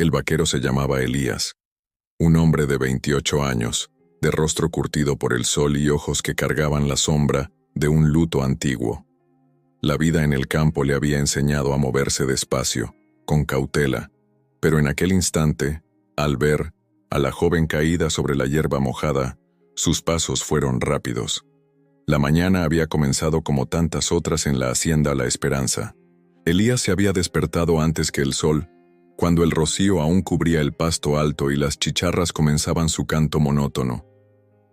El vaquero se llamaba Elías, un hombre de 28 años, de rostro curtido por el sol y ojos que cargaban la sombra de un luto antiguo. La vida en el campo le había enseñado a moverse despacio, con cautela, pero en aquel instante, al ver a la joven caída sobre la hierba mojada, sus pasos fueron rápidos. La mañana había comenzado como tantas otras en la hacienda La Esperanza. Elías se había despertado antes que el sol, cuando el rocío aún cubría el pasto alto y las chicharras comenzaban su canto monótono.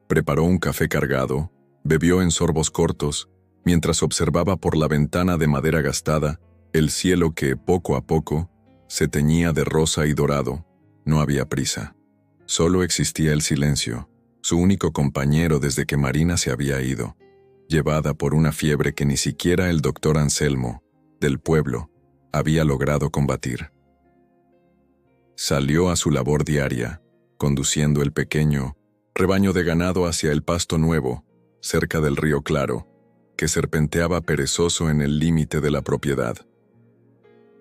Preparó un café cargado, bebió en sorbos cortos, mientras observaba por la ventana de madera gastada el cielo que, poco a poco, se teñía de rosa y dorado. No había prisa. Solo existía el silencio, su único compañero desde que Marina se había ido, llevada por una fiebre que ni siquiera el doctor Anselmo, del pueblo, había logrado combatir. Salió a su labor diaria, conduciendo el pequeño rebaño de ganado hacia el pasto nuevo, cerca del río Claro, que serpenteaba perezoso en el límite de la propiedad.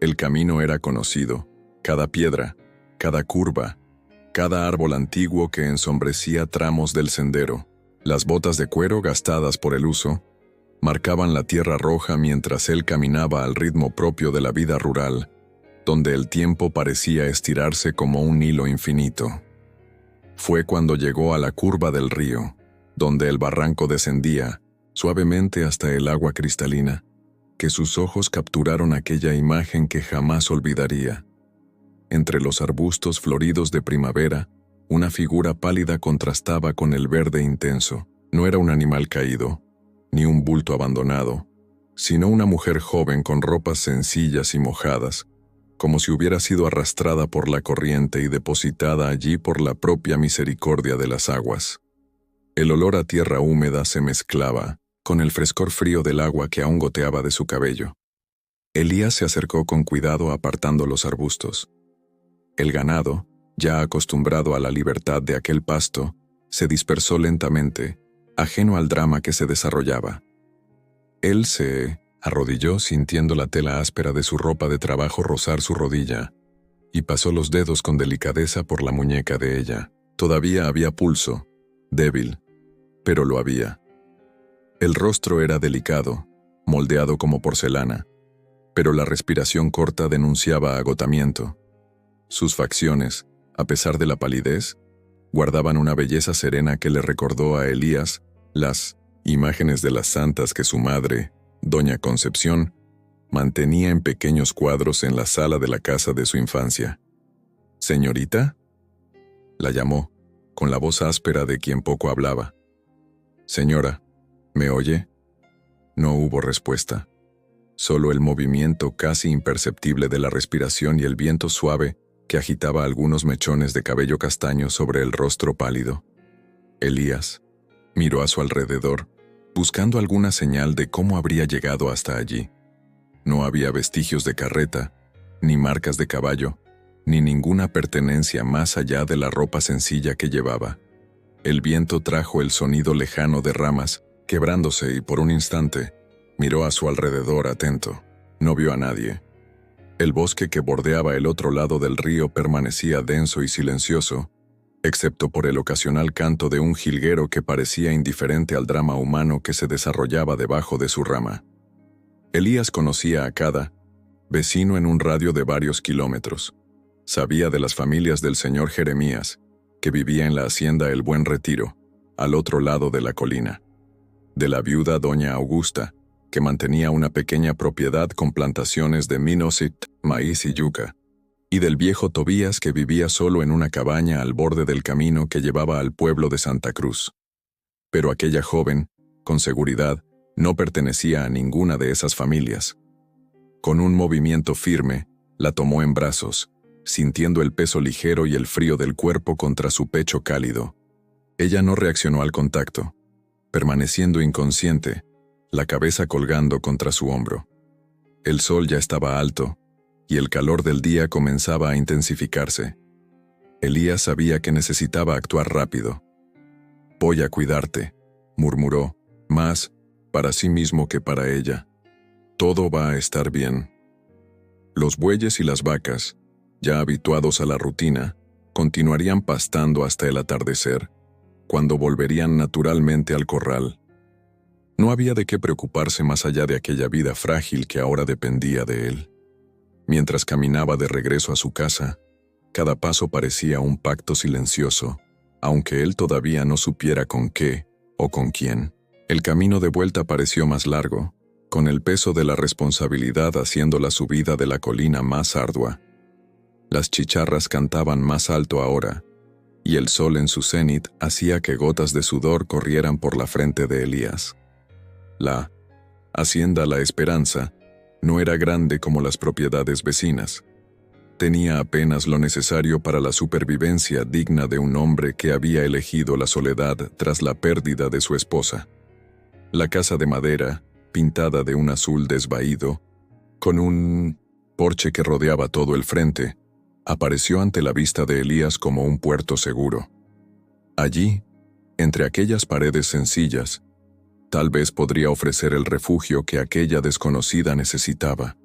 El camino era conocido, cada piedra, cada curva, cada árbol antiguo que ensombrecía tramos del sendero. Las botas de cuero gastadas por el uso marcaban la tierra roja mientras él caminaba al ritmo propio de la vida rural, donde el tiempo parecía estirarse como un hilo infinito. Fue cuando llegó a la curva del río, donde el barranco descendía suavemente hasta el agua cristalina, que sus ojos capturaron aquella imagen que jamás olvidaría. Entre los arbustos floridos de primavera, una figura pálida contrastaba con el verde intenso. No era un animal caído, ni un bulto abandonado, sino una mujer joven con ropas sencillas y mojadas, como si hubiera sido arrastrada por la corriente y depositada allí por la propia misericordia de las aguas. El olor a tierra húmeda se mezclaba con el frescor frío del agua que aún goteaba de su cabello. Elías se acercó con cuidado apartando los arbustos. El ganado, ya acostumbrado a la libertad de aquel pasto, se dispersó lentamente, ajeno al drama que se desarrollaba. Él se arrodilló sintiendo la tela áspera de su ropa de trabajo rozar su rodilla, y pasó los dedos con delicadeza por la muñeca de ella. Todavía había pulso, débil, pero lo había. El rostro era delicado, moldeado como porcelana, pero la respiración corta denunciaba agotamiento. Sus facciones, a pesar de la palidez, guardaban una belleza serena que le recordó a Elías las imágenes de las santas que su madre, Doña Concepción, mantenía en pequeños cuadros en la sala de la casa de su infancia. «¿Señorita?», la llamó, con la voz áspera de quien poco hablaba. «Señora, ¿me oye?». No hubo respuesta. Solo el movimiento casi imperceptible de la respiración y el viento suave que agitaba algunos mechones de cabello castaño sobre el rostro pálido. Elías miró a su alrededor, buscando alguna señal de cómo habría llegado hasta allí. No había vestigios de carreta, ni marcas de caballo, ni ninguna pertenencia más allá de la ropa sencilla que llevaba. El viento trajo el sonido lejano de ramas, quebrándose, y por un instante miró a su alrededor atento. No vio a nadie. El bosque que bordeaba el otro lado del río permanecía denso y silencioso, excepto por el ocasional canto de un jilguero que parecía indiferente al drama humano que se desarrollaba debajo de su rama. Elías conocía a cada vecino en un radio de varios kilómetros. Sabía de las familias del señor Jeremías, que vivía en la hacienda El Buen Retiro, al otro lado de la colina; de la viuda doña Augusta, que mantenía una pequeña propiedad con plantaciones de minosit, maíz y yuca; y del viejo Tobías, que vivía solo en una cabaña al borde del camino que llevaba al pueblo de Santa Cruz. Pero aquella joven, con seguridad, no pertenecía a ninguna de esas familias. Con un movimiento firme, la tomó en brazos, sintiendo el peso ligero y el frío del cuerpo contra su pecho cálido. Ella no reaccionó al contacto, permaneciendo inconsciente, la cabeza colgando contra su hombro. El sol ya estaba alto, y el calor del día comenzaba a intensificarse. Elías sabía que necesitaba actuar rápido. «Voy a cuidarte», murmuró, más para sí mismo que para ella. «Todo va a estar bien». Los bueyes y las vacas, Ya habituados a la rutina, continuarían pastando hasta el atardecer, cuando volverían naturalmente al corral. No había de qué preocuparse más allá de aquella vida frágil que ahora dependía de él. Mientras caminaba de regreso a su casa, cada paso parecía un pacto silencioso, aunque él todavía no supiera con qué o con quién. El camino de vuelta pareció más largo, con el peso de la responsabilidad haciendo la subida de la colina más ardua. Las chicharras cantaban más alto ahora, y el sol en su cenit hacía que gotas de sudor corrieran por la frente de Elías. La hacienda La Esperanza no era grande como las propiedades vecinas. Tenía apenas lo necesario para la supervivencia digna de un hombre que había elegido la soledad tras la pérdida de su esposa. La casa de madera, pintada de un azul desvaído, con un porche que rodeaba todo el frente, apareció ante la vista de Elías como un puerto seguro. Allí, entre aquellas paredes sencillas, tal vez podría ofrecer el refugio que aquella desconocida necesitaba.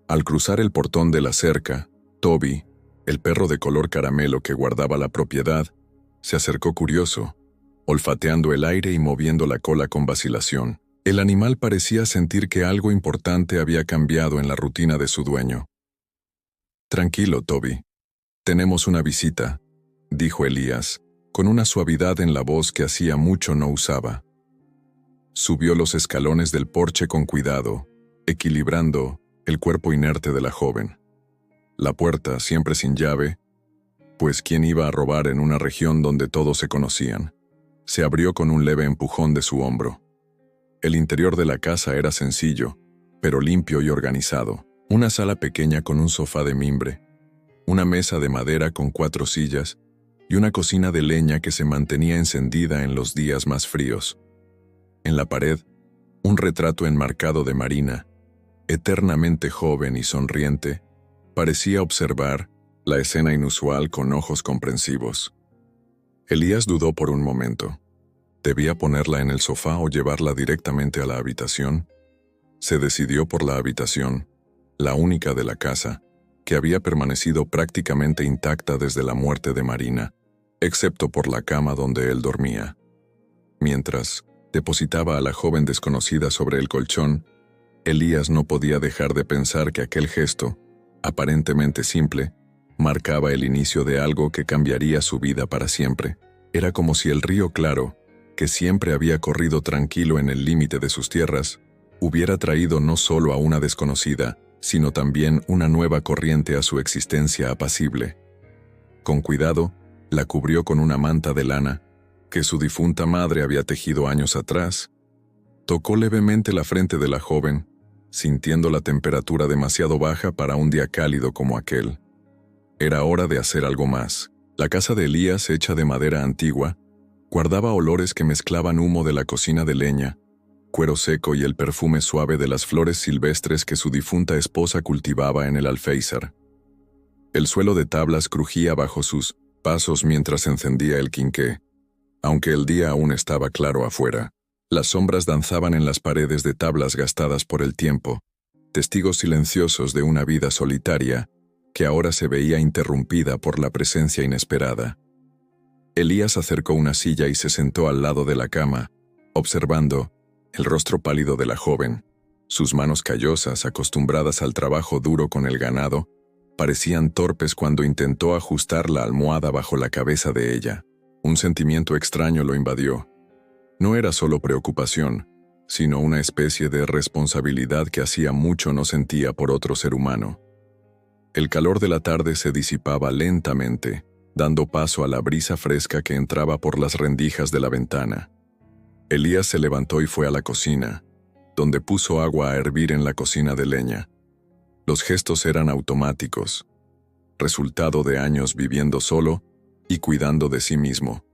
Al cruzar el portón de la cerca, Toby, el perro de color caramelo que guardaba la propiedad, se acercó curioso, olfateando el aire y moviendo la cola con vacilación. El animal parecía sentir que algo importante había cambiado en la rutina de su dueño. «Tranquilo, Toby. Tenemos una visita», dijo Elías, con una suavidad en la voz que hacía mucho no usaba. Subió los escalones del porche con cuidado, equilibrando el cuerpo inerte de la joven. La puerta, siempre sin llave, pues ¿quién iba a robar en una región donde todos se conocían? Se abrió con un leve empujón de su hombro. El interior de la casa era sencillo, pero limpio y organizado. Una sala pequeña con un sofá de mimbre, una mesa de madera con 4 sillas y una cocina de leña que se mantenía encendida en los días más fríos. En la pared, un retrato enmarcado de Marina, eternamente joven y sonriente, parecía observar la escena inusual con ojos comprensivos. Elías dudó por un momento. ¿Debía ponerla en el sofá o llevarla directamente a la habitación? Se decidió por la habitación, la única de la casa, que había permanecido prácticamente intacta desde la muerte de Marina, excepto por la cama donde él dormía. Mientras depositaba a la joven desconocida sobre el colchón, Elías no podía dejar de pensar que aquel gesto, aparentemente simple, marcaba el inicio de algo que cambiaría su vida para siempre. Era como si el río Claro, que siempre había corrido tranquilo en el límite de sus tierras, hubiera traído no solo a una desconocida, sino también una nueva corriente a su existencia apacible. Con cuidado, la cubrió con una manta de lana, que su difunta madre había tejido años atrás. Tocó levemente la frente de la joven, sintiendo la temperatura demasiado baja para un día cálido como aquel. Era hora de hacer algo más. La casa de Elías, hecha de madera antigua, guardaba olores que mezclaban humo de la cocina de leña, cuero seco y el perfume suave de las flores silvestres que su difunta esposa cultivaba en el alféizar. El suelo de tablas crujía bajo sus pasos mientras encendía el quinqué. Aunque el día aún estaba claro afuera, las sombras danzaban en las paredes de tablas gastadas por el tiempo, testigos silenciosos de una vida solitaria que ahora se veía interrumpida por la presencia inesperada. Elías acercó una silla y se sentó al lado de la cama, observando el rostro pálido de la joven. Sus manos callosas, acostumbradas al trabajo duro con el ganado, parecían torpes cuando intentó ajustar la almohada bajo la cabeza de ella. Un sentimiento extraño lo invadió. No era solo preocupación, sino una especie de responsabilidad que hacía mucho no sentía por otro ser humano. El calor de la tarde se disipaba lentamente, dando paso a la brisa fresca que entraba por las rendijas de la ventana. Elías se levantó y fue a la cocina, donde puso agua a hervir en la cocina de leña. Los gestos eran automáticos, resultado de años viviendo solo y cuidando de sí mismo.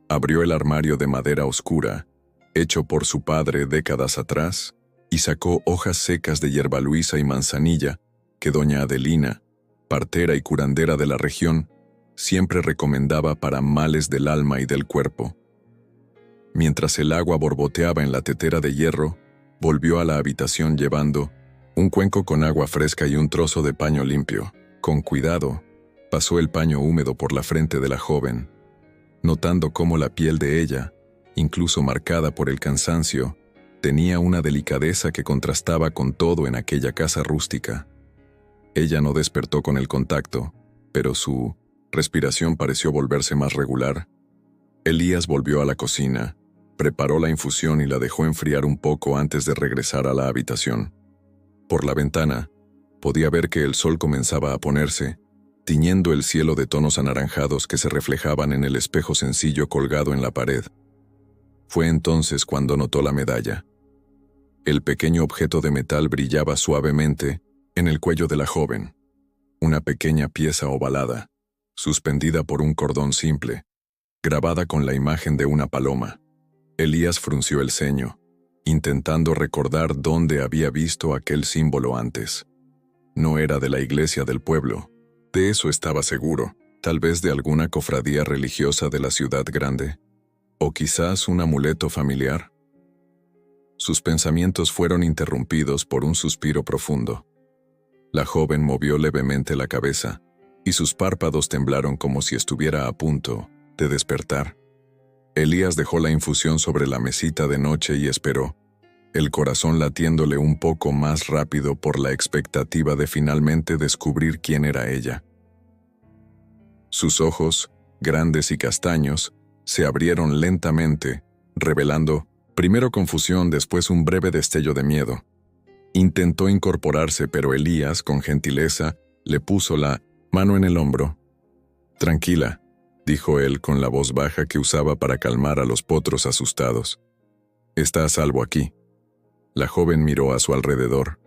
Abrió el armario de madera oscura, hecho por su padre décadas atrás, y sacó hojas secas de hierbaluisa y manzanilla que doña Adelina, partera y curandera de la región, siempre recomendaba para males del alma y del cuerpo. Mientras el agua borboteaba en la tetera de hierro, volvió a la habitación llevando un cuenco con agua fresca y un trozo de paño limpio. Con cuidado, pasó el paño húmedo por la frente de la joven, notando cómo la piel de ella, incluso marcada por el cansancio, tenía una delicadeza que contrastaba con todo en aquella casa rústica. Ella no despertó con el contacto, pero su respiración pareció volverse más regular. Elías volvió a la cocina, preparó la infusión y la dejó enfriar un poco antes de regresar a la habitación. Por la ventana, podía ver que el sol comenzaba a ponerse, tiñendo el cielo de tonos anaranjados que se reflejaban en el espejo sencillo colgado en la pared. Fue entonces cuando notó la medalla. El pequeño objeto de metal brillaba suavemente en el cuello de la joven, una pequeña pieza ovalada, suspendida por un cordón simple, grabada con la imagen de una paloma. Elías frunció el ceño, intentando recordar dónde había visto aquel símbolo antes. No era de la iglesia del pueblo, de eso estaba seguro, tal vez de alguna cofradía religiosa de la ciudad grande, o quizás un amuleto familiar. Sus pensamientos fueron interrumpidos por un suspiro profundo. La joven movió levemente la cabeza, y sus párpados temblaron como si estuviera a punto de despertar. Elías dejó la infusión sobre la mesita de noche y esperó, el corazón latiéndole un poco más rápido por la expectativa de finalmente descubrir quién era ella. Sus ojos, grandes y castaños, se abrieron lentamente, revelando, primero confusión, después un breve destello de miedo. Intentó incorporarse, pero Elías, con gentileza, le puso la mano en el hombro. «Tranquila», dijo él con la voz baja que usaba para calmar a los potros asustados. «Está a salvo aquí». La joven miró a su alrededor,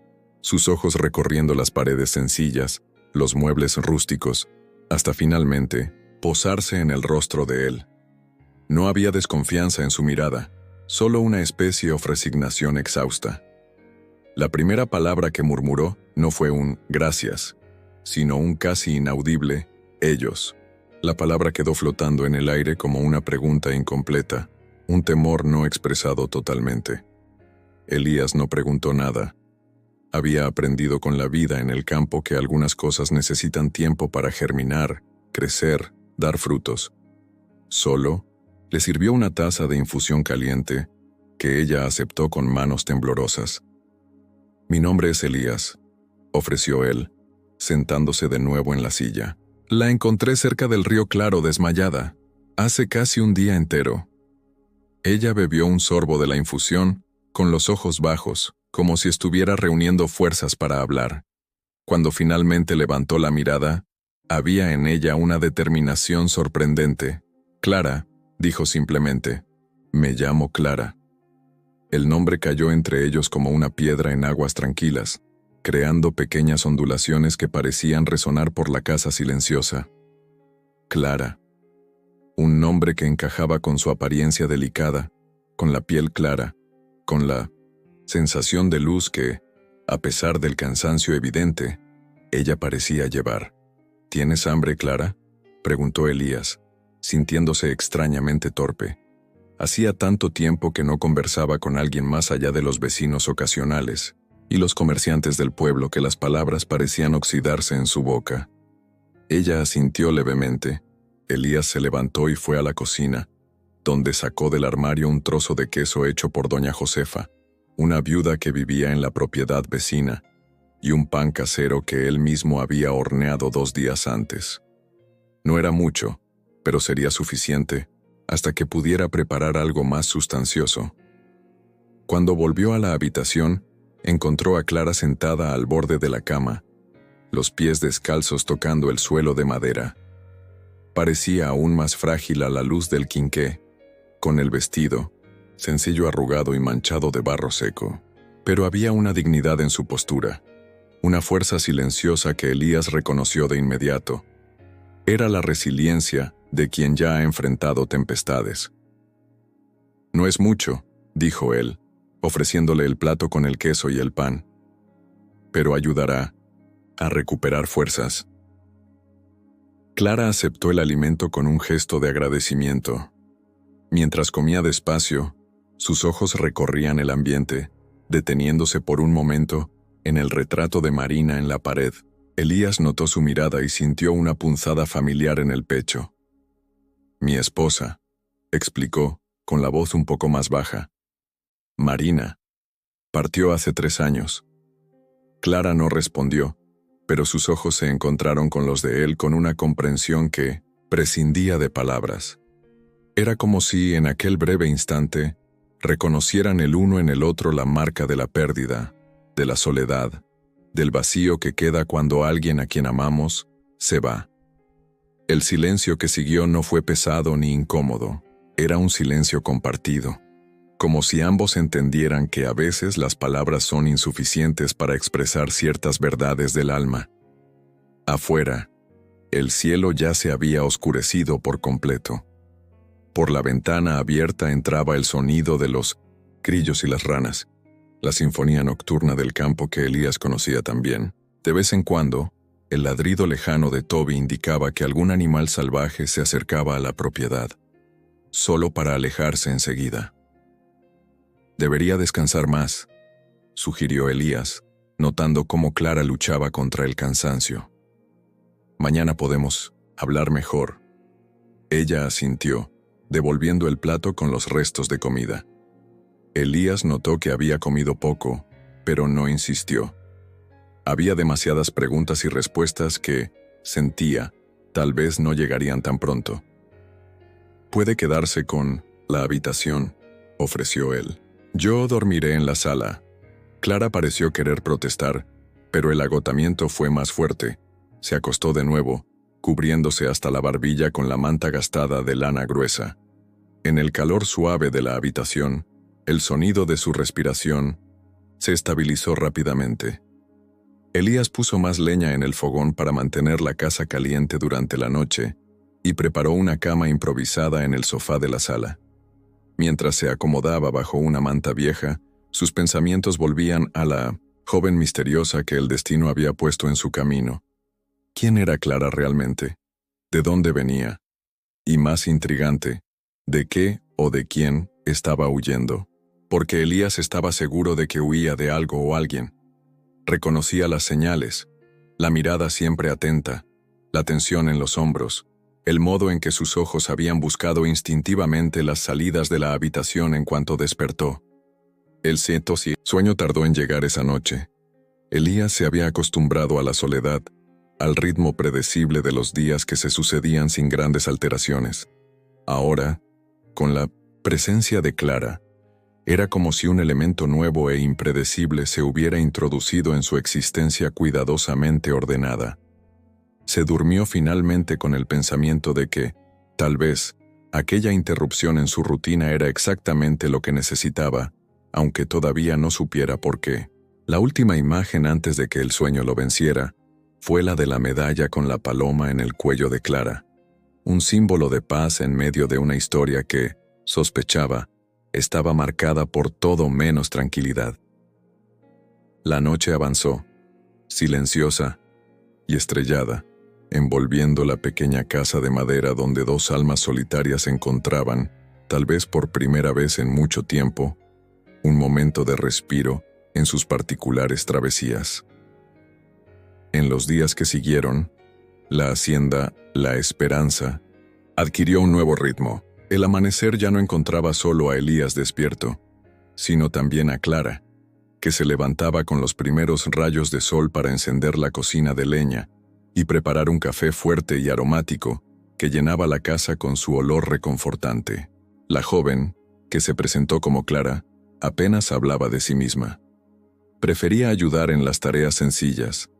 sus ojos recorriendo las paredes sencillas, los muebles rústicos, hasta finalmente posarse en el rostro de él. No había desconfianza en su mirada, solo una especie de resignación exhausta. La primera palabra que murmuró no fue un «gracias», sino un casi inaudible «ellos». La palabra quedó flotando en el aire como una pregunta incompleta, un temor no expresado totalmente. Elías no preguntó nada. Había aprendido con la vida en el campo que algunas cosas necesitan tiempo para germinar, crecer, dar frutos. Solo le sirvió una taza de infusión caliente, que ella aceptó con manos temblorosas. «Mi nombre es Elías», ofreció él, sentándose de nuevo en la silla. «La encontré cerca del río Claro desmayada, hace casi un día entero». Ella bebió un sorbo de la infusión, con los ojos bajos, como si estuviera reuniendo fuerzas para hablar. Cuando finalmente levantó la mirada, había en ella una determinación sorprendente. «Clara», dijo simplemente, «me llamo Clara». El nombre cayó entre ellos como una piedra en aguas tranquilas, creando pequeñas ondulaciones que parecían resonar por la casa silenciosa. Clara. Un nombre que encajaba con su apariencia delicada, con la piel clara, con la sensación de luz que, a pesar del cansancio evidente, ella parecía llevar. «¿Tienes hambre, Clara?», preguntó Elías, sintiéndose extrañamente torpe. Hacía tanto tiempo que no conversaba con alguien más allá de los vecinos ocasionales y los comerciantes del pueblo que las palabras parecían oxidarse en su boca. Ella asintió levemente. Elías se levantó y fue a la cocina, donde sacó del armario un trozo de queso hecho por doña Josefa, una viuda que vivía en la propiedad vecina, y un pan casero que él mismo había horneado 2 días antes. No era mucho, pero sería suficiente hasta que pudiera preparar algo más sustancioso. Cuando volvió a la habitación, encontró a Clara sentada al borde de la cama, los pies descalzos tocando el suelo de madera. Parecía aún más frágil a la luz del quinqué, con el vestido, sencillo, arrugado y manchado de barro seco. Pero había una dignidad en su postura, una fuerza silenciosa que Elías reconoció de inmediato. Era la resiliencia de quien ya ha enfrentado tempestades. «No es mucho», dijo él, ofreciéndole el plato con el queso y el pan, «pero ayudará a recuperar fuerzas». Clara aceptó el alimento con un gesto de agradecimiento. Mientras comía despacio, sus ojos recorrían el ambiente, deteniéndose por un momento en el retrato de Marina en la pared. Elías notó su mirada y sintió una punzada familiar en el pecho. «Mi esposa», explicó, con la voz un poco más baja. «Marina. Partió hace 3 años». Clara no respondió, pero sus ojos se encontraron con los de él con una comprensión que prescindía de palabras. Era como si, en aquel breve instante, reconocieran el uno en el otro la marca de la pérdida, de la soledad, del vacío que queda cuando alguien a quien amamos se va. El silencio que siguió no fue pesado ni incómodo, era un silencio compartido, como si ambos entendieran que a veces las palabras son insuficientes para expresar ciertas verdades del alma. Afuera, el cielo ya se había oscurecido por completo. Por la ventana abierta entraba el sonido de los grillos y las ranas, la sinfonía nocturna del campo que Elías conocía también. De vez en cuando, el ladrido lejano de Toby indicaba que algún animal salvaje se acercaba a la propiedad, solo para alejarse enseguida. «Debería descansar más», sugirió Elías, notando cómo Clara luchaba contra el cansancio. «Mañana podemos hablar mejor». Ella asintió, devolviendo el plato con los restos de comida. Elías notó que había comido poco, pero no insistió. Había demasiadas preguntas y respuestas que, sentía, tal vez no llegarían tan pronto. «Puede quedarse con la habitación», ofreció él. «Yo dormiré en la sala». Clara pareció querer protestar, pero el agotamiento fue más fuerte. Se acostó de nuevo, cubriéndose hasta la barbilla con la manta gastada de lana gruesa. En el calor suave de la habitación, el sonido de su respiración se estabilizó rápidamente. Elías puso más leña en el fogón para mantener la casa caliente durante la noche y preparó una cama improvisada en el sofá de la sala. Mientras se acomodaba bajo una manta vieja, sus pensamientos volvían a la joven misteriosa que el destino había puesto en su camino. ¿Quién era Clara realmente? ¿De dónde venía? Y más intrigante, ¿de qué o de quién estaba huyendo? Porque Elías estaba seguro de que huía de algo o alguien. Reconocía las señales, la mirada siempre atenta, la tensión en los hombros, el modo en que sus ojos habían buscado instintivamente las salidas de la habitación en cuanto despertó. El sueño tardó en llegar esa noche. Elías se había acostumbrado a la soledad, al ritmo predecible de los días que se sucedían sin grandes alteraciones. Ahora, con la presencia de Clara, era como si un elemento nuevo e impredecible se hubiera introducido en su existencia cuidadosamente ordenada. Se durmió finalmente con el pensamiento de que, tal vez, aquella interrupción en su rutina era exactamente lo que necesitaba, aunque todavía no supiera por qué. La última imagen antes de que el sueño lo venciera fue la de la medalla con la paloma en el cuello de Clara, un símbolo de paz en medio de una historia que, sospechaba, estaba marcada por todo menos tranquilidad. La noche avanzó, silenciosa y estrellada, envolviendo la pequeña casa de madera donde 2 almas solitarias encontraban, tal vez por primera vez en mucho tiempo, un momento de respiro en sus particulares travesías. En los días que siguieron, la hacienda La Esperanza adquirió un nuevo ritmo. El amanecer ya no encontraba solo a Elías despierto, sino también a Clara, que se levantaba con los primeros rayos de sol para encender la cocina de leña y preparar un café fuerte y aromático que llenaba la casa con su olor reconfortante. La joven, que se presentó como Clara, apenas hablaba de sí misma. Prefería ayudar en las tareas sencillas,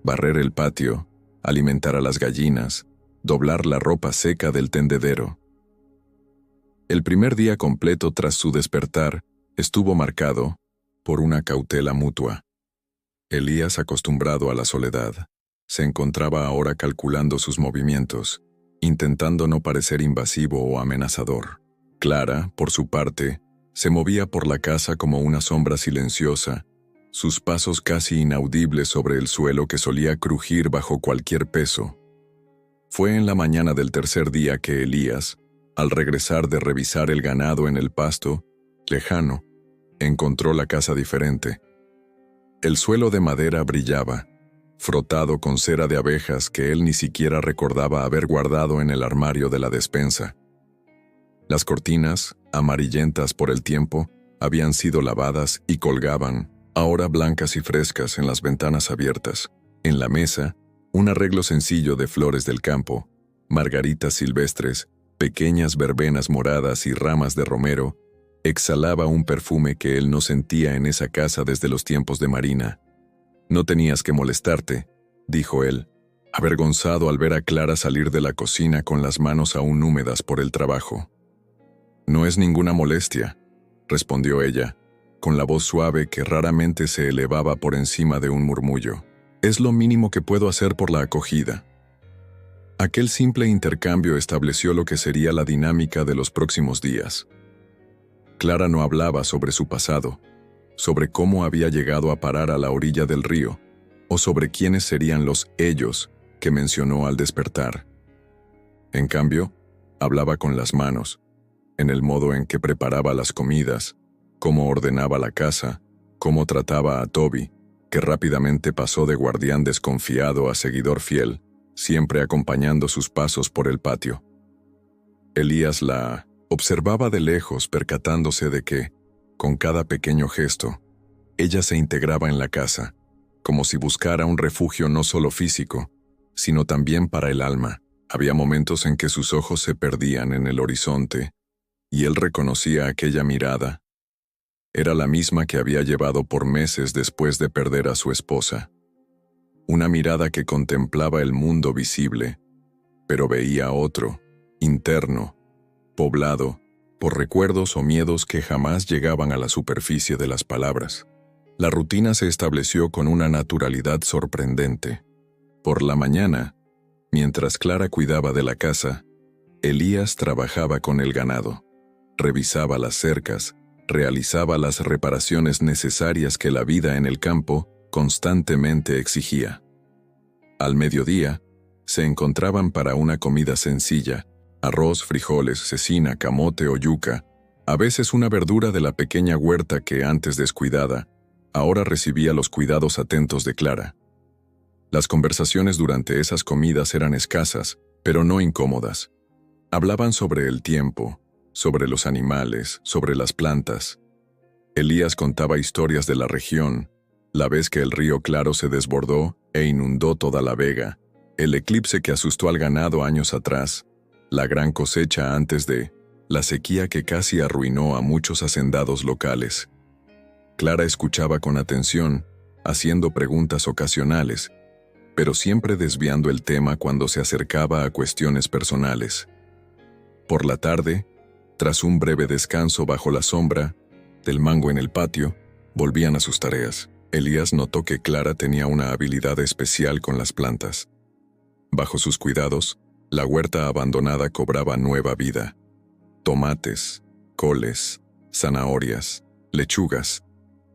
barrer el patio, alimentar a las gallinas, doblar la ropa seca del tendedero. El primer día completo tras su despertar estuvo marcado por una cautela mutua. Elías, acostumbrado a la soledad, se encontraba ahora calculando sus movimientos, intentando no parecer invasivo o amenazador. Clara, por su parte, se movía por la casa como una sombra silenciosa, sus pasos casi inaudibles sobre el suelo que solía crujir bajo cualquier peso. Fue en la mañana del tercer día que Elías, al regresar de revisar el ganado en el pasto, lejano, encontró la casa diferente. El suelo de madera brillaba, frotado con cera de abejas que él ni siquiera recordaba haber guardado en el armario de la despensa. Las cortinas, amarillentas por el tiempo, habían sido lavadas y colgaban, ahora blancas y frescas, en las ventanas abiertas. En la mesa, un arreglo sencillo de flores del campo, margaritas silvestres, pequeñas verbenas moradas y ramas de romero, exhalaba un perfume que él no sentía en esa casa desde los tiempos de Marina. «No tenías que molestarte», dijo él, avergonzado al ver a Clara salir de la cocina con las manos aún húmedas por el trabajo. «No es ninguna molestia», respondió ella, con la voz suave que raramente se elevaba por encima de un murmullo. «Es lo mínimo que puedo hacer por la acogida». Aquel simple intercambio estableció lo que sería la dinámica de los próximos días. Clara no hablaba sobre su pasado, sobre cómo había llegado a parar a la orilla del río, o sobre quiénes serían los ellos que mencionó al despertar. En cambio, hablaba con las manos, en el modo en que preparaba las comidas, cómo ordenaba la casa, cómo trataba a Toby, que rápidamente pasó de guardián desconfiado a seguidor fiel, siempre acompañando sus pasos por el patio. Elías la observaba de lejos, percatándose de que, con cada pequeño gesto, ella se integraba en la casa, como si buscara un refugio no solo físico, sino también para el alma. Había momentos en que sus ojos se perdían en el horizonte, y él reconocía aquella mirada. Era la misma que había llevado por meses después de perder a su esposa. Una mirada que contemplaba el mundo visible, pero veía otro, interno, poblado por recuerdos o miedos que jamás llegaban a la superficie de las palabras. La rutina se estableció con una naturalidad sorprendente. Por la mañana, mientras Clara cuidaba de la casa, Elías trabajaba con el ganado, revisaba las cercas, realizaba las reparaciones necesarias que la vida en el campo constantemente exigía. Al mediodía, se encontraban para una comida sencilla: arroz, frijoles, cecina, camote o yuca, a veces una verdura de la pequeña huerta que, antes descuidada, ahora recibía los cuidados atentos de Clara. Las conversaciones durante esas comidas eran escasas, pero no incómodas. Hablaban sobre el tiempo, sobre los animales, sobre las plantas. Elías contaba historias de la región, la vez que el río Claro se desbordó e inundó toda la vega, el eclipse que asustó al ganado años atrás, la gran cosecha antes de, la sequía que casi arruinó a muchos hacendados locales. Clara escuchaba con atención, haciendo preguntas ocasionales, pero siempre desviando el tema cuando se acercaba a cuestiones personales. Por la tarde, tras un breve descanso bajo la sombra del mango en el patio, volvían a sus tareas. Elías notó que Clara tenía una habilidad especial con las plantas. Bajo sus cuidados, la huerta abandonada cobraba nueva vida. Tomates, coles, zanahorias, lechugas,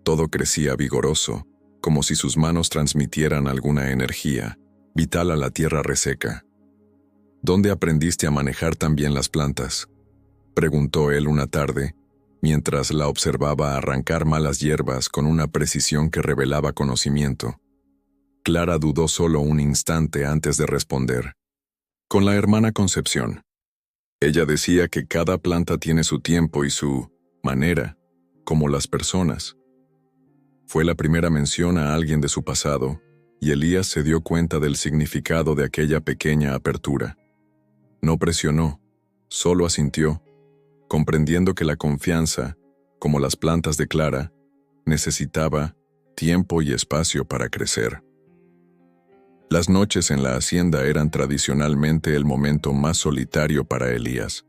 todo crecía vigoroso, como si sus manos transmitieran alguna energía vital a la tierra reseca. «¿Dónde aprendiste a manejar tan bien las plantas?», preguntó él una tarde, mientras la observaba arrancar malas hierbas con una precisión que revelaba conocimiento. Clara dudó solo un instante antes de responder. «Con la hermana Concepción. Ella decía que cada planta tiene su tiempo y su manera, como las personas». Fue la primera mención a alguien de su pasado, y Elías se dio cuenta del significado de aquella pequeña apertura. No presionó, solo asintió, comprendiendo que la confianza, como las plantas de Clara, necesitaba tiempo y espacio para crecer. Las noches en la hacienda eran tradicionalmente el momento más solitario para Elías.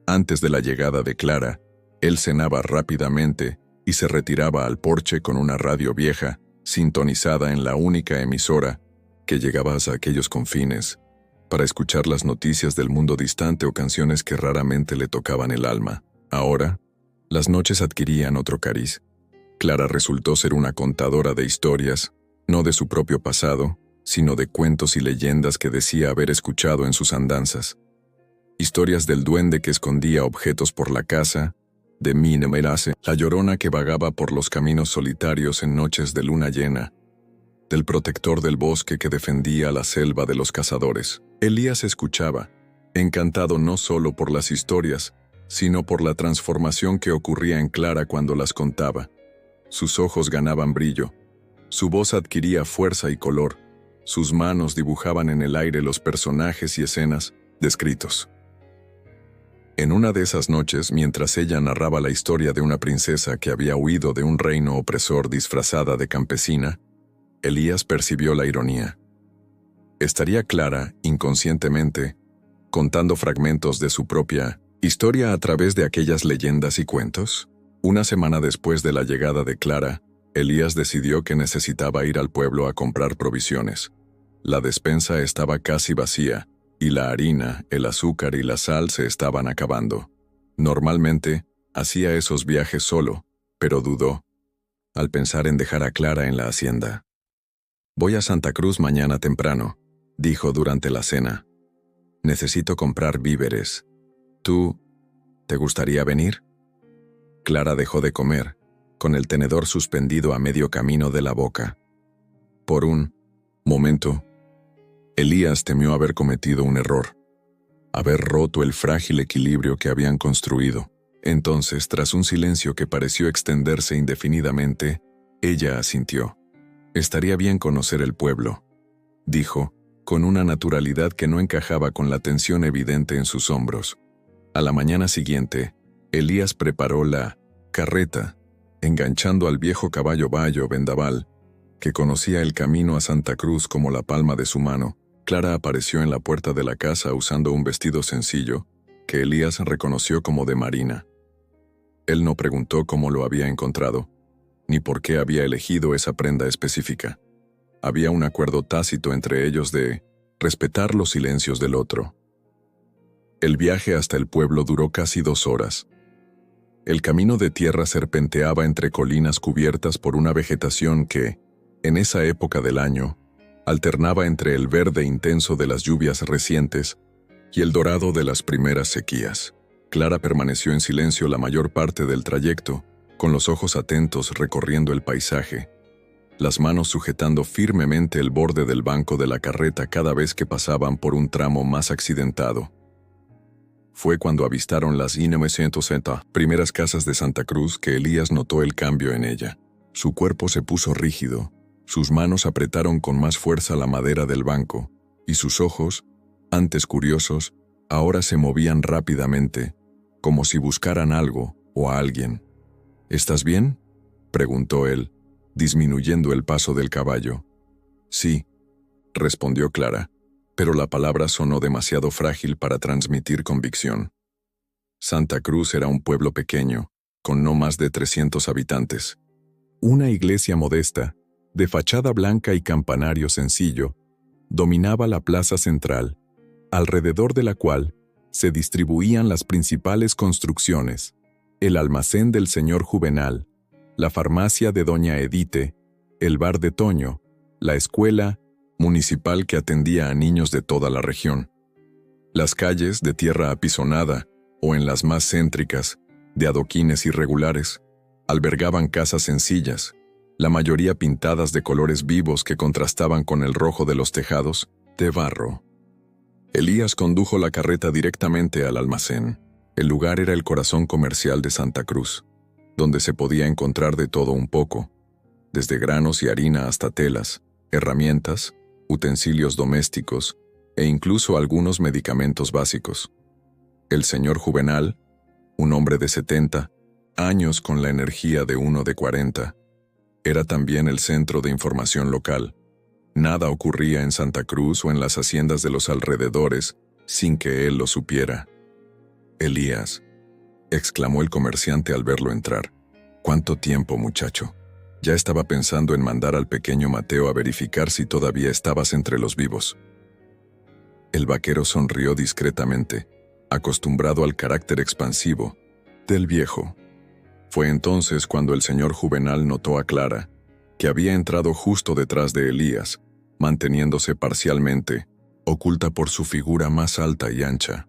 Antes de la llegada de Clara, él cenaba rápidamente y se retiraba al porche con una radio vieja, sintonizada en la única emisora que llegaba hasta aquellos confines, para escuchar las noticias del mundo distante o canciones que raramente le tocaban el alma. Ahora, las noches adquirían otro cariz. Clara resultó ser una contadora de historias, no de su propio pasado, sino de cuentos y leyendas que decía haber escuchado en sus andanzas. Historias del duende que escondía objetos por la casa, de Minemerase, la llorona que vagaba por los caminos solitarios en noches de luna llena, del protector del bosque que defendía la selva de los cazadores. Elías escuchaba, encantado no solo por las historias, sino por la transformación que ocurría en Clara cuando las contaba. Sus ojos ganaban brillo, su voz adquiría fuerza y color, sus manos dibujaban en el aire los personajes y escenas descritos. En una de esas noches, mientras ella narraba la historia de una princesa que había huido de un reino opresor disfrazada de campesina, Elías percibió la ironía. ¿Estaría Clara, inconscientemente, contando fragmentos de su propia historia a través de aquellas leyendas y cuentos? Una semana después de la llegada de Clara, Elías decidió que necesitaba ir al pueblo a comprar provisiones. La despensa estaba casi vacía, y la harina, el azúcar y la sal se estaban acabando. Normalmente, hacía esos viajes solo, pero dudó, al pensar en dejar a Clara en la hacienda. «Voy a Santa Cruz mañana temprano», dijo durante la cena. «Necesito comprar víveres. ¿Tú, te gustaría venir?» Clara dejó de comer, con el tenedor suspendido a medio camino de la boca. Por un momento, Elías temió haber cometido un error, haber roto el frágil equilibrio que habían construido. Entonces, tras un silencio que pareció extenderse indefinidamente, ella asintió. «Estaría bien conocer el pueblo», dijo, con una naturalidad que no encajaba con la tensión evidente en sus hombros. A la mañana siguiente, Elías preparó la carreta, enganchando al viejo caballo bayo vendaval, que conocía el camino a Santa Cruz como la palma de su mano. Clara apareció en la puerta de la casa usando un vestido sencillo, que Elías reconoció como de Marina. Él no preguntó cómo lo había encontrado, ni por qué había elegido esa prenda específica. Había un acuerdo tácito entre ellos de respetar los silencios del otro. El viaje hasta el pueblo duró casi 2 horas. El camino de tierra serpenteaba entre colinas cubiertas por una vegetación que, en esa época del año, alternaba entre el verde intenso de las lluvias recientes y el dorado de las primeras sequías. Clara permaneció en silencio la mayor parte del trayecto, con los ojos atentos recorriendo el paisaje, las manos sujetando firmemente el borde del banco de la carreta cada vez que pasaban por un tramo más accidentado. Fue cuando avistaron las 1960 primeras casas de Santa Cruz que Elías notó el cambio en ella. Su cuerpo se puso rígido, sus manos apretaron con más fuerza la madera del banco, y sus ojos, antes curiosos, ahora se movían rápidamente, como si buscaran algo o a alguien. «¿Estás bien?», preguntó él, disminuyendo el paso del caballo. «Sí», respondió Clara, pero la palabra sonó demasiado frágil para transmitir convicción. Santa Cruz era un pueblo pequeño, con no más de 300 habitantes. Una iglesia modesta, de fachada blanca y campanario sencillo, dominaba la plaza central, alrededor de la cual se distribuían las principales construcciones, el almacén del señor Juvenal, la farmacia de doña Edite, el bar de Toño, la escuela municipal que atendía a niños de toda la región. Las calles, de tierra apisonada, o en las más céntricas, de adoquines irregulares, albergaban casas sencillas, la mayoría pintadas de colores vivos que contrastaban con el rojo de los tejados, de barro. Elías condujo la carreta directamente al almacén. El lugar era el corazón comercial de Santa Cruz, donde se podía encontrar de todo un poco, desde granos y harina hasta telas, herramientas, utensilios domésticos e incluso algunos medicamentos básicos. El señor Juvenal, un hombre de 70 años con la energía de uno de 40, era también el centro de información local. Nada ocurría en Santa Cruz o en las haciendas de los alrededores sin que él lo supiera. «Elías», exclamó el comerciante al verlo entrar. «¿Cuánto tiempo, muchacho?» Ya estaba pensando en mandar al pequeño Mateo a verificar si todavía estabas entre los vivos. El vaquero sonrió discretamente, acostumbrado al carácter expansivo del viejo. Fue entonces cuando el señor Juvenal notó a Clara, que había entrado justo detrás de Elías, manteniéndose parcialmente, oculta por su figura más alta y ancha.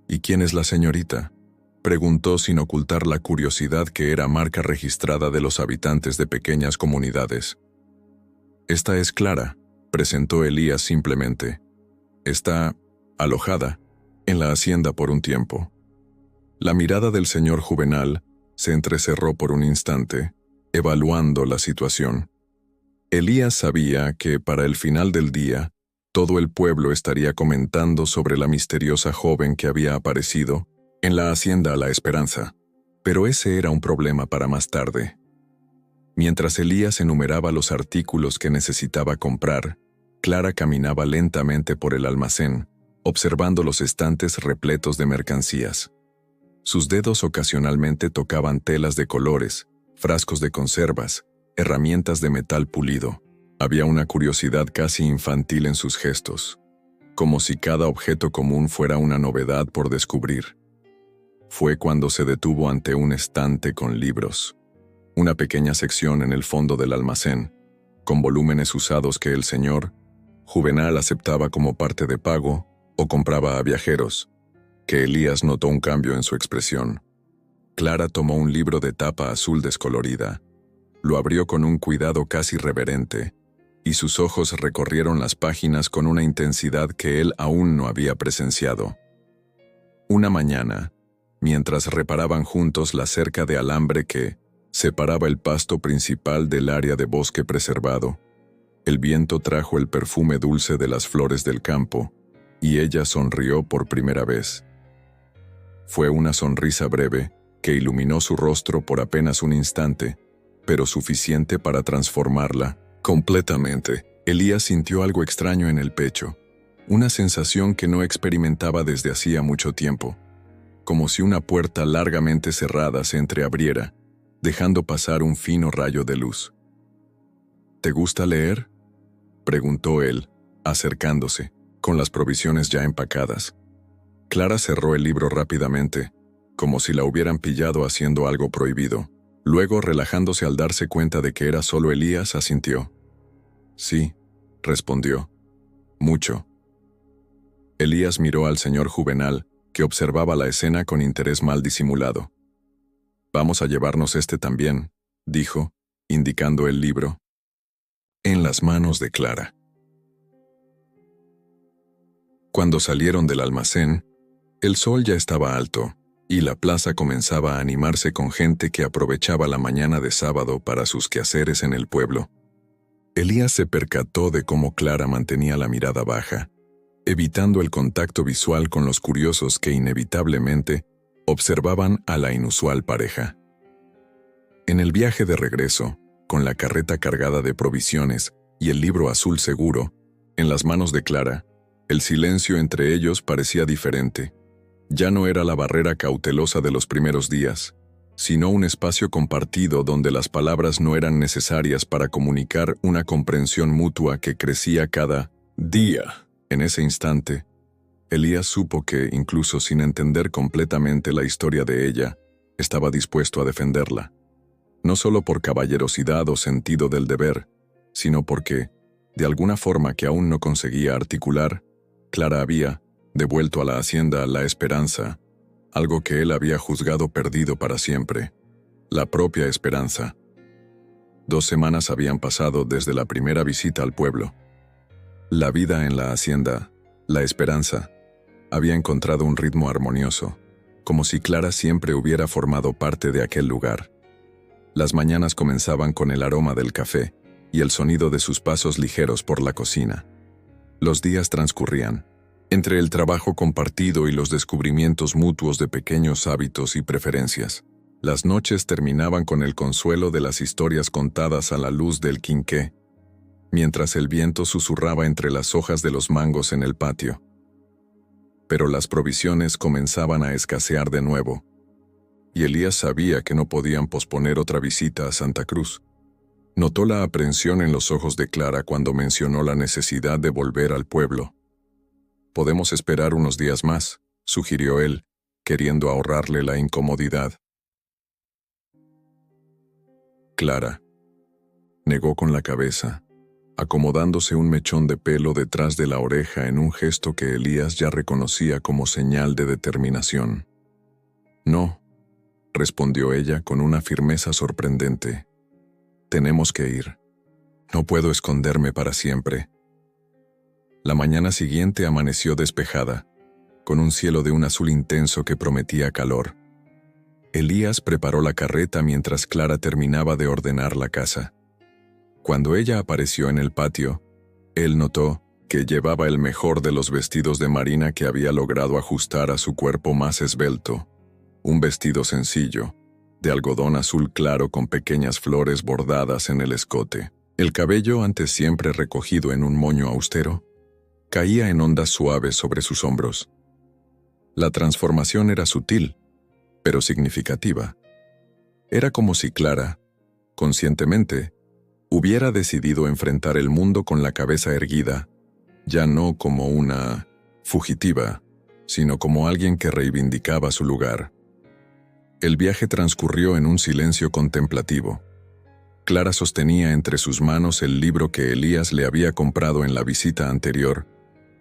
«¿Y quién es la señorita?», preguntó sin ocultar la curiosidad que era marca registrada de los habitantes de pequeñas comunidades. Esta es Clara, presentó Elías simplemente. Está alojada en la hacienda por un tiempo. La mirada del señor Juvenal se entrecerró por un instante, evaluando la situación. Elías sabía que para el final del día, todo el pueblo estaría comentando sobre la misteriosa joven que había aparecido en la hacienda La Esperanza, pero ese era un problema para más tarde. Mientras Elías enumeraba los artículos que necesitaba comprar, Clara caminaba lentamente por el almacén, observando los estantes repletos de mercancías. Sus dedos ocasionalmente tocaban telas de colores, frascos de conservas, herramientas de metal pulido. Había una curiosidad casi infantil en sus gestos, como si cada objeto común fuera una novedad por descubrir. Fue cuando se detuvo ante un estante con libros, una pequeña sección en el fondo del almacén, con volúmenes usados que el señor Juvenal aceptaba como parte de pago o compraba a viajeros, que Elías notó un cambio en su expresión. Clara tomó un libro de tapa azul descolorida, lo abrió con un cuidado casi reverente, y sus ojos recorrieron las páginas con una intensidad que él aún no había presenciado. Una mañana, mientras reparaban juntos la cerca de alambre que separaba el pasto principal del área de bosque preservado, el viento trajo el perfume dulce de las flores del campo, y ella sonrió por primera vez. Fue una sonrisa breve que iluminó su rostro por apenas un instante, pero suficiente para transformarla completamente. Elías sintió algo extraño en el pecho, una sensación que no experimentaba desde hacía mucho tiempo, como si una puerta largamente cerrada se entreabriera, dejando pasar un fino rayo de luz. ¿Te gusta leer?, preguntó él, acercándose, con las provisiones ya empacadas. Clara cerró el libro rápidamente, como si la hubieran pillado haciendo algo prohibido. Luego, relajándose al darse cuenta de que era solo Elías, asintió. Sí, respondió. Mucho. Elías miró al señor Juvenal, que observaba la escena con interés mal disimulado. Vamos a llevarnos este también, dijo, indicando el libro. En las manos de Clara. Cuando salieron del almacén, el sol ya estaba alto, y la plaza comenzaba a animarse con gente que aprovechaba la mañana de sábado para sus quehaceres en el pueblo. Elías se percató de cómo Clara mantenía la mirada baja, evitando el contacto visual con los curiosos que inevitablemente observaban a la inusual pareja. En el viaje de regreso, con la carreta cargada de provisiones y el libro azul seguro, en las manos de Clara, el silencio entre ellos parecía diferente. Ya no era la barrera cautelosa de los primeros días, sino un espacio compartido donde las palabras no eran necesarias para comunicar una comprensión mutua que crecía cada día. En ese instante, Elías supo que, incluso sin entender completamente la historia de ella, estaba dispuesto a defenderla. No solo por caballerosidad o sentido del deber, sino porque, de alguna forma que aún no conseguía articular, Clara había devuelto a la hacienda la esperanza, algo que él había juzgado perdido para siempre, la propia esperanza. 2 semanas habían pasado desde la primera visita al pueblo. La vida en la hacienda, la esperanza, había encontrado un ritmo armonioso, como si Clara siempre hubiera formado parte de aquel lugar. Las mañanas comenzaban con el aroma del café y el sonido de sus pasos ligeros por la cocina. Los días transcurrían, entre el trabajo compartido y los descubrimientos mutuos de pequeños hábitos y preferencias. Las noches terminaban con el consuelo de las historias contadas a la luz del quinqué, mientras el viento susurraba entre las hojas de los mangos en el patio. Pero las provisiones comenzaban a escasear de nuevo, y Elías sabía que no podían posponer otra visita a Santa Cruz. Notó la aprensión en los ojos de Clara cuando mencionó la necesidad de volver al pueblo. «Podemos esperar unos días más», sugirió él, queriendo ahorrarle la incomodidad. Clara negó con la cabeza, acomodándose un mechón de pelo detrás de la oreja en un gesto que Elías ya reconocía como señal de determinación. «No», respondió ella con una firmeza sorprendente. «Tenemos que ir». No puedo esconderme para siempre. La mañana siguiente amaneció despejada, con un cielo de un azul intenso que prometía calor. Elías preparó la carreta mientras Clara terminaba de ordenar la casa. Cuando ella apareció en el patio, él notó que llevaba el mejor de los vestidos de marina que había logrado ajustar a su cuerpo más esbelto. Un vestido sencillo, de algodón azul claro con pequeñas flores bordadas en el escote. El cabello, antes siempre recogido en un moño austero, caía en ondas suaves sobre sus hombros. La transformación era sutil, pero significativa. Era como si Clara, conscientemente, hubiera decidido enfrentar el mundo con la cabeza erguida, ya no como una fugitiva, sino como alguien que reivindicaba su lugar. El viaje transcurrió en un silencio contemplativo. Clara sostenía entre sus manos el libro que Elías le había comprado en la visita anterior,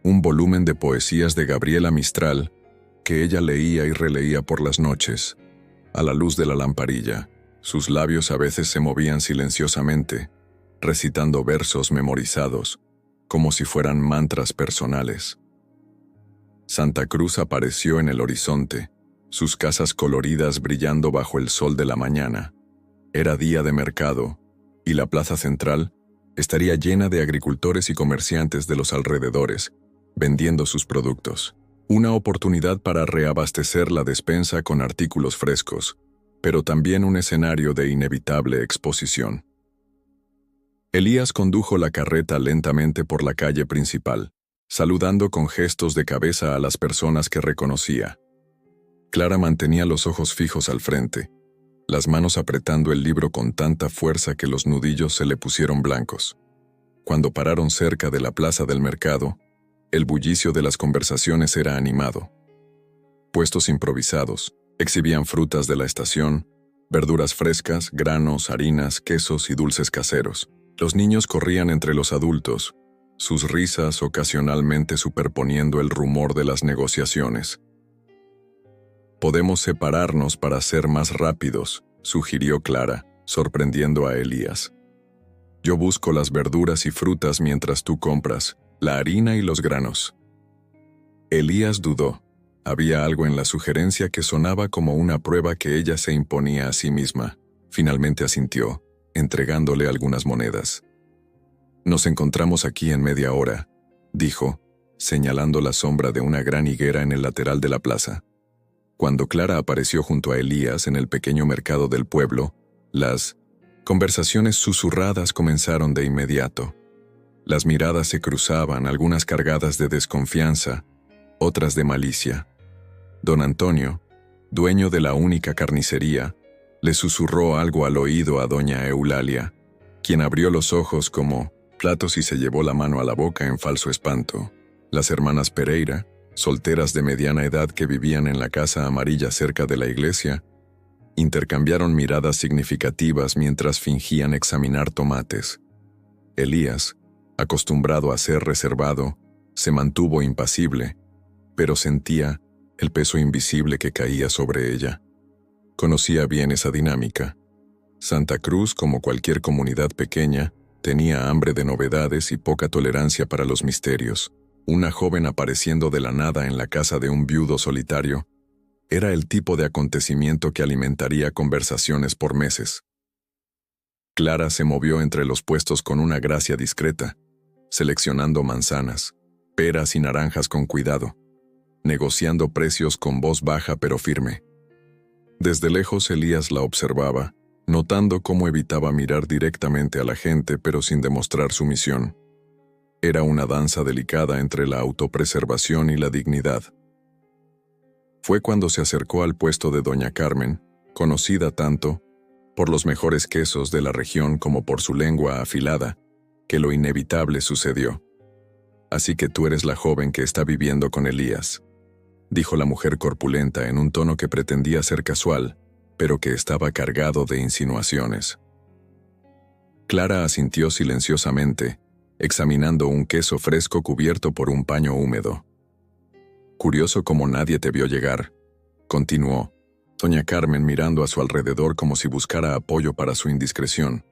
un volumen de poesías de Gabriela Mistral, que ella leía y releía por las noches, a la luz de la lamparilla. Sus labios a veces se movían silenciosamente, recitando versos memorizados, como si fueran mantras personales. Santa Cruz apareció en el horizonte, sus casas coloridas brillando bajo el sol de la mañana. Era día de mercado, y la plaza central estaría llena de agricultores y comerciantes de los alrededores, vendiendo sus productos. Una oportunidad para reabastecer la despensa con artículos frescos, pero también un escenario de inevitable exposición. Elías condujo la carreta lentamente por la calle principal, saludando con gestos de cabeza a las personas que reconocía. Clara mantenía los ojos fijos al frente, las manos apretando el libro con tanta fuerza que los nudillos se le pusieron blancos. Cuando pararon cerca de la plaza del mercado, el bullicio de las conversaciones era animado. Puestos improvisados exhibían frutas de la estación, verduras frescas, granos, harinas, quesos y dulces caseros. Los niños corrían entre los adultos, sus risas ocasionalmente superponiendo el rumor de las negociaciones. «Podemos separarnos para ser más rápidos», sugirió Clara, sorprendiendo a Elías. «Yo busco las verduras y frutas mientras tú compras la harina y los granos». Elías dudó. Había algo en la sugerencia que sonaba como una prueba que ella se imponía a sí misma. Finalmente asintió, entregándole algunas monedas. «Nos encontramos aquí en media hora», dijo, señalando la sombra de una gran higuera en el lateral de la plaza. Cuando Clara apareció junto a Elías en el pequeño mercado del pueblo, las conversaciones susurradas comenzaron de inmediato. Las miradas se cruzaban, algunas cargadas de desconfianza, otras de malicia. Don Antonio, dueño de la única carnicería, le susurró algo al oído a doña Eulalia, quien abrió los ojos como platos y se llevó la mano a la boca en falso espanto. Las hermanas Pereira, solteras de mediana edad que vivían en la casa amarilla cerca de la iglesia, intercambiaron miradas significativas mientras fingían examinar tomates. Elías, acostumbrado a ser reservado, se mantuvo impasible, pero sentía el peso invisible que caía sobre ella. Conocía bien esa dinámica. Santa Cruz, como cualquier comunidad pequeña, tenía hambre de novedades y poca tolerancia para los misterios. Una joven apareciendo de la nada en la casa de un viudo solitario era el tipo de acontecimiento que alimentaría conversaciones por meses. Clara se movió entre los puestos con una gracia discreta, seleccionando manzanas, peras y naranjas con cuidado, negociando precios con voz baja pero firme. Desde lejos Elías la observaba, notando cómo evitaba mirar directamente a la gente pero sin demostrar sumisión. Era una danza delicada entre la autopreservación y la dignidad. Fue cuando se acercó al puesto de doña Carmen, conocida tanto por los mejores quesos de la región como por su lengua afilada, que lo inevitable sucedió. «Así que tú eres la joven que está viviendo con Elías», dijo la mujer corpulenta en un tono que pretendía ser casual, pero que estaba cargado de insinuaciones. Clara asintió silenciosamente, examinando un queso fresco cubierto por un paño húmedo. «Curioso cómo nadie te vio llegar», continuó, doña Carmen mirando a su alrededor como si buscara apoyo para su indiscreción.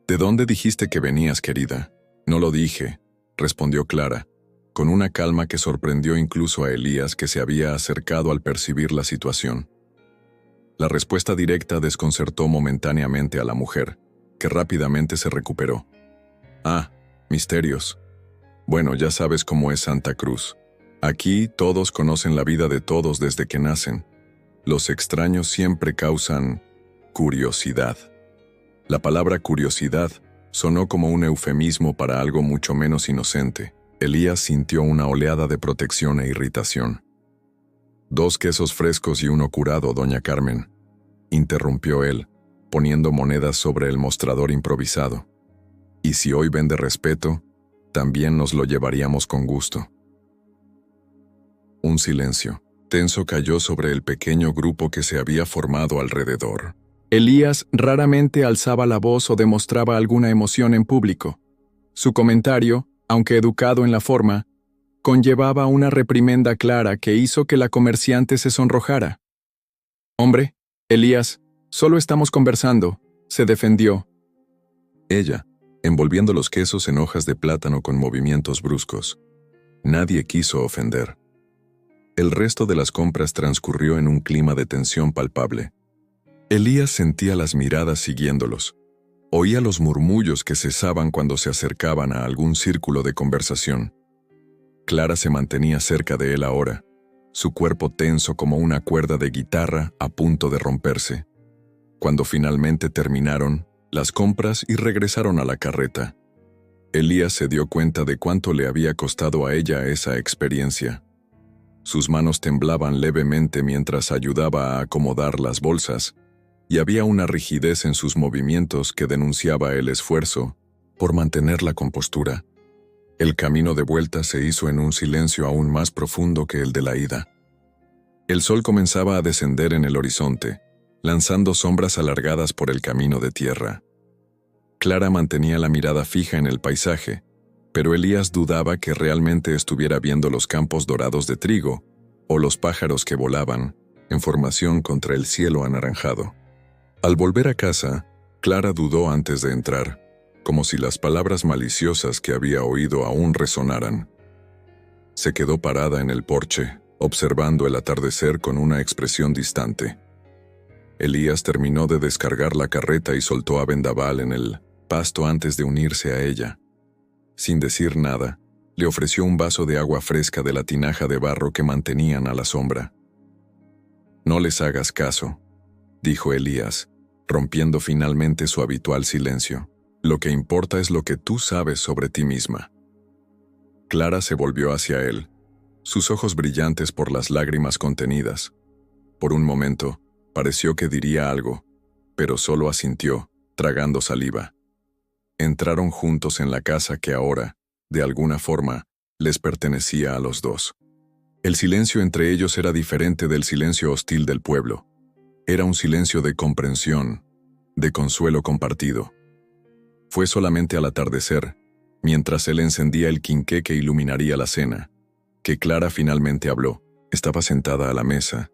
¿De dónde dijiste que venías, querida? No lo dije, respondió Clara, con una calma que sorprendió incluso a Elías, que se había acercado al percibir la situación. La respuesta directa desconcertó momentáneamente a la mujer, que rápidamente se recuperó. Ah, misterios. Bueno, ya sabes cómo es Santa Cruz. Aquí todos conocen la vida de todos desde que nacen. Los extraños siempre causan curiosidad. La palabra curiosidad sonó como un eufemismo para algo mucho menos inocente. Elías sintió una oleada de protección e irritación. 2 quesos frescos y 1 curado, doña Carmen, interrumpió él, poniendo monedas sobre el mostrador improvisado. Y si hoy vende respeto, también nos lo llevaríamos con gusto. Un silencio tenso cayó sobre el pequeño grupo que se había formado alrededor. Elías raramente alzaba la voz o demostraba alguna emoción en público. Su comentario, aunque educado en la forma, conllevaba una reprimenda clara que hizo que la comerciante se sonrojara. «Hombre, Elías, solo estamos conversando», se defendió. Ella, envolviendo los quesos en hojas de plátano con movimientos bruscos. Nadie quiso ofender. El resto de las compras transcurrió en un clima de tensión palpable. Elías sentía las miradas siguiéndolos. Oía los murmullos que cesaban cuando se acercaban a algún círculo de conversación. Clara se mantenía cerca de él ahora, su cuerpo tenso como una cuerda de guitarra a punto de romperse. Cuando finalmente terminaron las compras y regresaron a la carreta, Elías se dio cuenta de cuánto le había costado a ella esa experiencia. Sus manos temblaban levemente mientras ayudaba a acomodar las bolsas, y había una rigidez en sus movimientos que denunciaba el esfuerzo por mantener la compostura. El camino de vuelta se hizo en un silencio aún más profundo que el de la ida. El sol comenzaba a descender en el horizonte, lanzando sombras alargadas por el camino de tierra. Clara mantenía la mirada fija en el paisaje, pero Elías dudaba que realmente estuviera viendo los campos dorados de trigo o los pájaros que volaban en formación contra el cielo anaranjado. Al volver a casa, Clara dudó antes de entrar, como si las palabras maliciosas que había oído aún resonaran. Se quedó parada en el porche, observando el atardecer con una expresión distante. Elías terminó de descargar la carreta y soltó a Vendaval en el pasto antes de unirse a ella. Sin decir nada, le ofreció un vaso de agua fresca de la tinaja de barro que mantenían a la sombra. «No les hagas caso», dijo Elías, rompiendo finalmente su habitual silencio. «Lo que importa es lo que tú sabes sobre ti misma». Clara se volvió hacia él, sus ojos brillantes por las lágrimas contenidas. Por un momento, pareció que diría algo, pero solo asintió, tragando saliva. Entraron juntos en la casa que ahora, de alguna forma, les pertenecía a los dos. El silencio entre ellos era diferente del silencio hostil del pueblo. Era un silencio de comprensión, de consuelo compartido. Fue solamente al atardecer, mientras él encendía el quinqué que iluminaría la cena, que Clara finalmente habló. Estaba sentada a la mesa,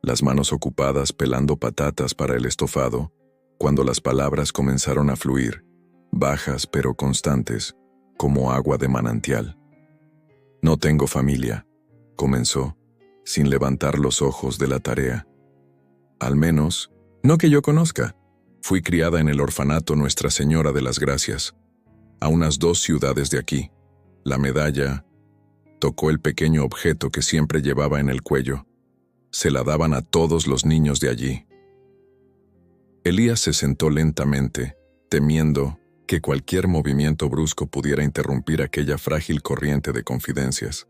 las manos ocupadas pelando patatas para el estofado, cuando las palabras comenzaron a fluir, bajas pero constantes, como agua de manantial. «No tengo familia», comenzó, sin levantar los ojos de la tarea. «Al menos, no que yo conozca. Fui criada en el orfanato Nuestra Señora de las Gracias, a unas 2 ciudades de aquí. La medalla», tocó el pequeño objeto que siempre llevaba en el cuello. «Se la daban a todos los niños de allí». Elías se sentó lentamente, temiendo que cualquier movimiento brusco pudiera interrumpir aquella frágil corriente de confidencias.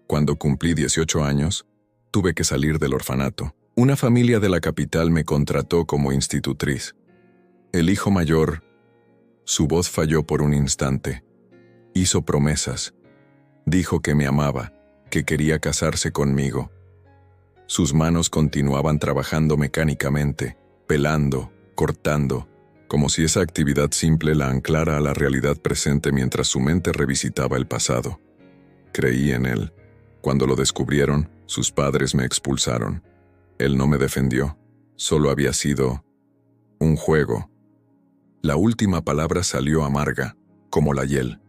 «Cuando cumplí 18 años, tuve que salir del orfanato. Una familia de la capital me contrató como institutriz. El hijo mayor», su voz falló por un instante, «hizo promesas. Dijo que me amaba, que quería casarse conmigo». Sus manos continuaban trabajando mecánicamente, pelando, cortando, como si esa actividad simple la anclara a la realidad presente mientras su mente revisitaba el pasado. Creí en él. Cuando lo descubrieron, sus padres me expulsaron. Él no me defendió. Solo había sido un juego. La última palabra salió amarga, como la hiel.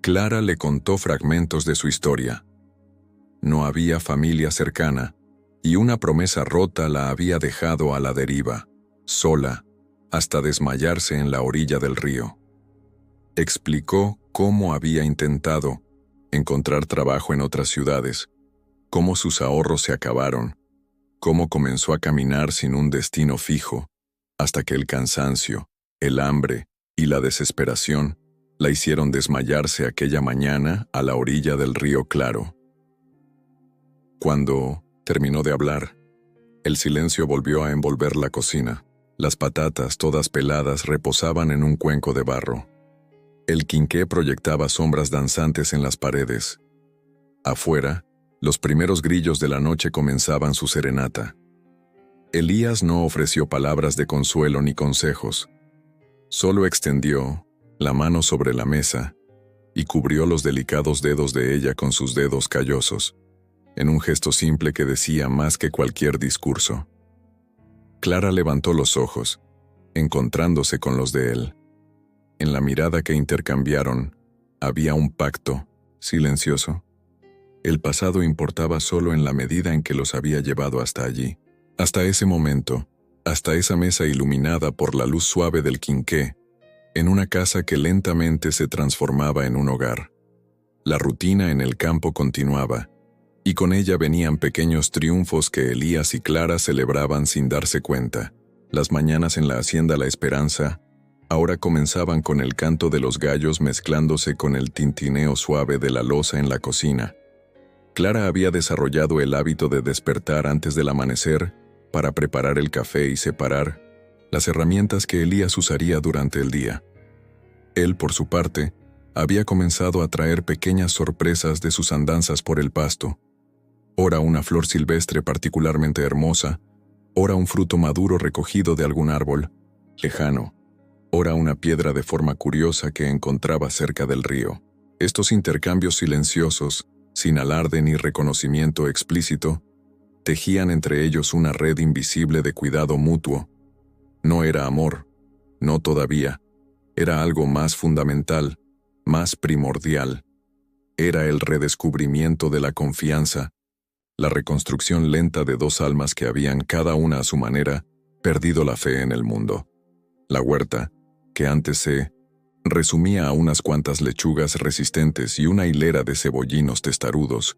Clara le contó fragmentos de su historia. No había familia cercana, y una promesa rota la había dejado a la deriva, sola, hasta desmayarse en la orilla del río. Explicó cómo había intentado encontrar trabajo en otras ciudades, cómo sus ahorros se acabaron, cómo comenzó a caminar sin un destino fijo, hasta que el cansancio, el hambre y la desesperación la hicieron desmayarse aquella mañana a la orilla del río Claro. Cuando terminó de hablar, el silencio volvió a envolver la cocina. Las patatas, todas peladas, reposaban en un cuenco de barro. El quinqué proyectaba sombras danzantes en las paredes. Afuera, los primeros grillos de la noche comenzaban su serenata. Elías no ofreció palabras de consuelo ni consejos. Solo extendió la mano sobre la mesa y cubrió los delicados dedos de ella con sus dedos callosos, en un gesto simple que decía más que cualquier discurso. Clara levantó los ojos, encontrándose con los de él. En la mirada que intercambiaron, había un pacto, silencioso. El pasado importaba solo en la medida en que los había llevado hasta allí. Hasta ese momento, hasta esa mesa iluminada por la luz suave del quinqué, en una casa que lentamente se transformaba en un hogar. La rutina en el campo continuaba, y con ella venían pequeños triunfos que Elías y Clara celebraban sin darse cuenta. Las mañanas en la hacienda La Esperanza ahora comenzaban con el canto de los gallos mezclándose con el tintineo suave de la loza en la cocina. Clara había desarrollado el hábito de despertar antes del amanecer para preparar el café y separar las herramientas que Elías usaría durante el día. Él, por su parte, había comenzado a traer pequeñas sorpresas de sus andanzas por el pasto. Ora una flor silvestre particularmente hermosa, ora un fruto maduro recogido de algún árbol lejano, ora una piedra de forma curiosa que encontraba cerca del río. Estos intercambios silenciosos, sin alarde ni reconocimiento explícito, tejían entre ellos una red invisible de cuidado mutuo. No era amor, no todavía, era algo más fundamental, más primordial. Era el redescubrimiento de la confianza, la reconstrucción lenta de dos almas que habían, cada una a su manera, perdido la fe en el mundo. La huerta, que antes se resumía a unas cuantas lechugas resistentes y una hilera de cebollinos testarudos,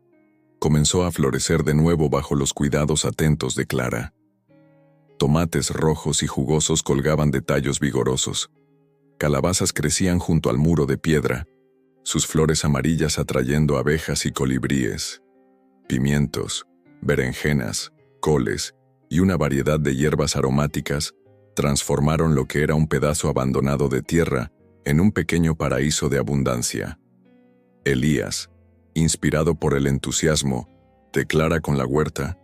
comenzó a florecer de nuevo bajo los cuidados atentos de Clara. Tomates rojos y jugosos colgaban de tallos vigorosos. Calabazas crecían junto al muro de piedra, sus flores amarillas atrayendo abejas y colibríes. Pimientos, berenjenas, coles y una variedad de hierbas aromáticas transformaron lo que era un pedazo abandonado de tierra en un pequeño paraíso de abundancia. Elías, inspirado por el entusiasmo de Clara con la huerta,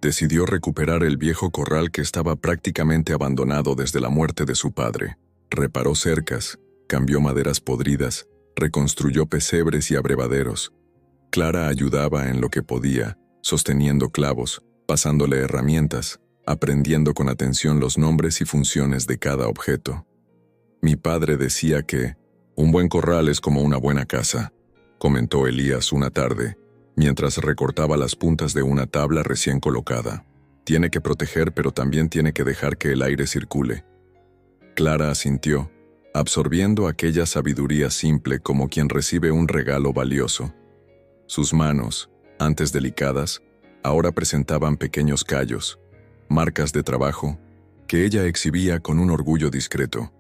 decidió recuperar el viejo corral que estaba prácticamente abandonado desde la muerte de su padre. Reparó cercas, cambió maderas podridas, reconstruyó pesebres y abrevaderos. Clara ayudaba en lo que podía, sosteniendo clavos, pasándole herramientas, aprendiendo con atención los nombres y funciones de cada objeto. Mi padre decía que un buen corral es como una buena casa, comentó Elías una tarde, mientras recortaba las puntas de una tabla recién colocada. Tiene que proteger, pero también tiene que dejar que el aire circule. Clara asintió, absorbiendo aquella sabiduría simple como quien recibe un regalo valioso. Sus manos, antes delicadas, ahora presentaban pequeños callos, marcas de trabajo, que ella exhibía con un orgullo discreto.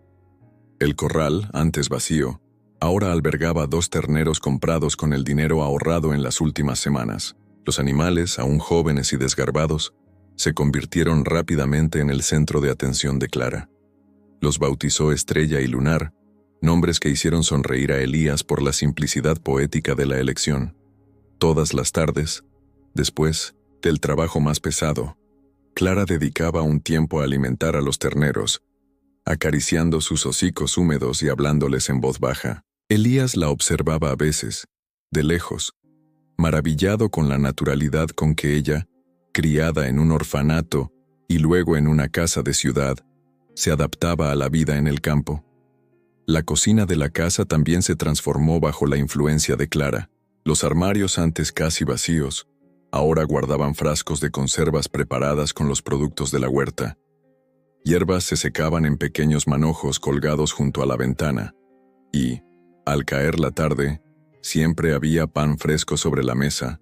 El corral, antes vacío, ahora albergaba 2 terneros comprados con el dinero ahorrado en las últimas semanas. Los animales, aún jóvenes y desgarbados, se convirtieron rápidamente en el centro de atención de Clara. Los bautizó Estrella y Lunar, nombres que hicieron sonreír a Elías por la simplicidad poética de la elección. Todas las tardes, después del trabajo más pesado, Clara dedicaba un tiempo a alimentar a los terneros, acariciando sus hocicos húmedos y hablándoles en voz baja. Elías la observaba a veces, de lejos, maravillado con la naturalidad con que ella, criada en un orfanato y luego en una casa de ciudad, se adaptaba a la vida en el campo. La cocina de la casa también se transformó bajo la influencia de Clara. Los armarios, antes casi vacíos, ahora guardaban frascos de conservas preparadas con los productos de la huerta. Hierbas se secaban en pequeños manojos colgados junto a la ventana, y, al caer la tarde, siempre había pan fresco sobre la mesa,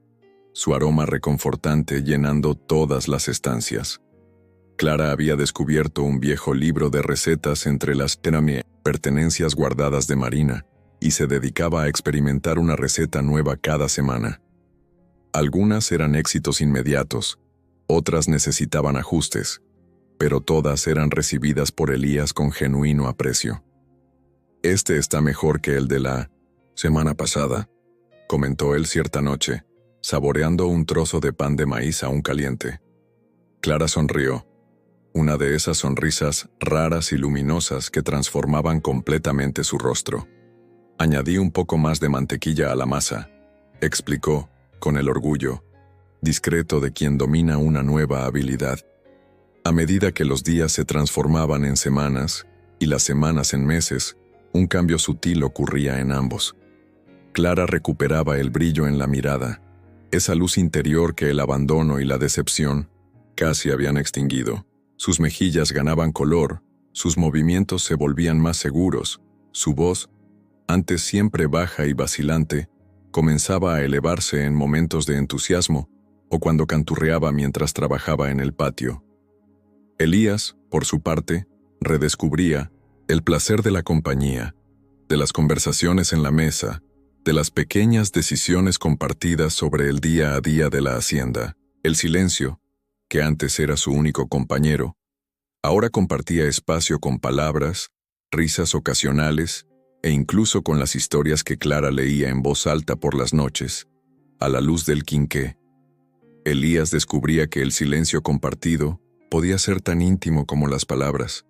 su aroma reconfortante llenando todas las estancias. Clara había descubierto un viejo libro de recetas entre las pertenencias guardadas de Marina, y se dedicaba a experimentar una receta nueva cada semana. Algunas eran éxitos inmediatos, otras necesitaban ajustes, pero todas eran recibidas por Elías con genuino aprecio. «Este está mejor que el de la semana pasada», comentó él cierta noche, saboreando un trozo de pan de maíz aún caliente. Clara sonrió, una de esas sonrisas raras y luminosas que transformaban completamente su rostro. «Añadí un poco más de mantequilla a la masa», explicó, con el orgullo discreto de quien domina una nueva habilidad. A medida que los días se transformaban en semanas y las semanas en meses, un cambio sutil ocurría en ambos. Clara recuperaba el brillo en la mirada, esa luz interior que el abandono y la decepción casi habían extinguido. Sus mejillas ganaban color, sus movimientos se volvían más seguros, su voz, antes siempre baja y vacilante, comenzaba a elevarse en momentos de entusiasmo o cuando canturreaba mientras trabajaba en el patio. Elías, por su parte, redescubría el placer de la compañía, de las conversaciones en la mesa, de las pequeñas decisiones compartidas sobre el día a día de la hacienda. El silencio, que antes era su único compañero, ahora compartía espacio con palabras, risas ocasionales e incluso con las historias que Clara leía en voz alta por las noches, a la luz del quinqué. Elías descubría que el silencio compartido podía ser tan íntimo como las palabras.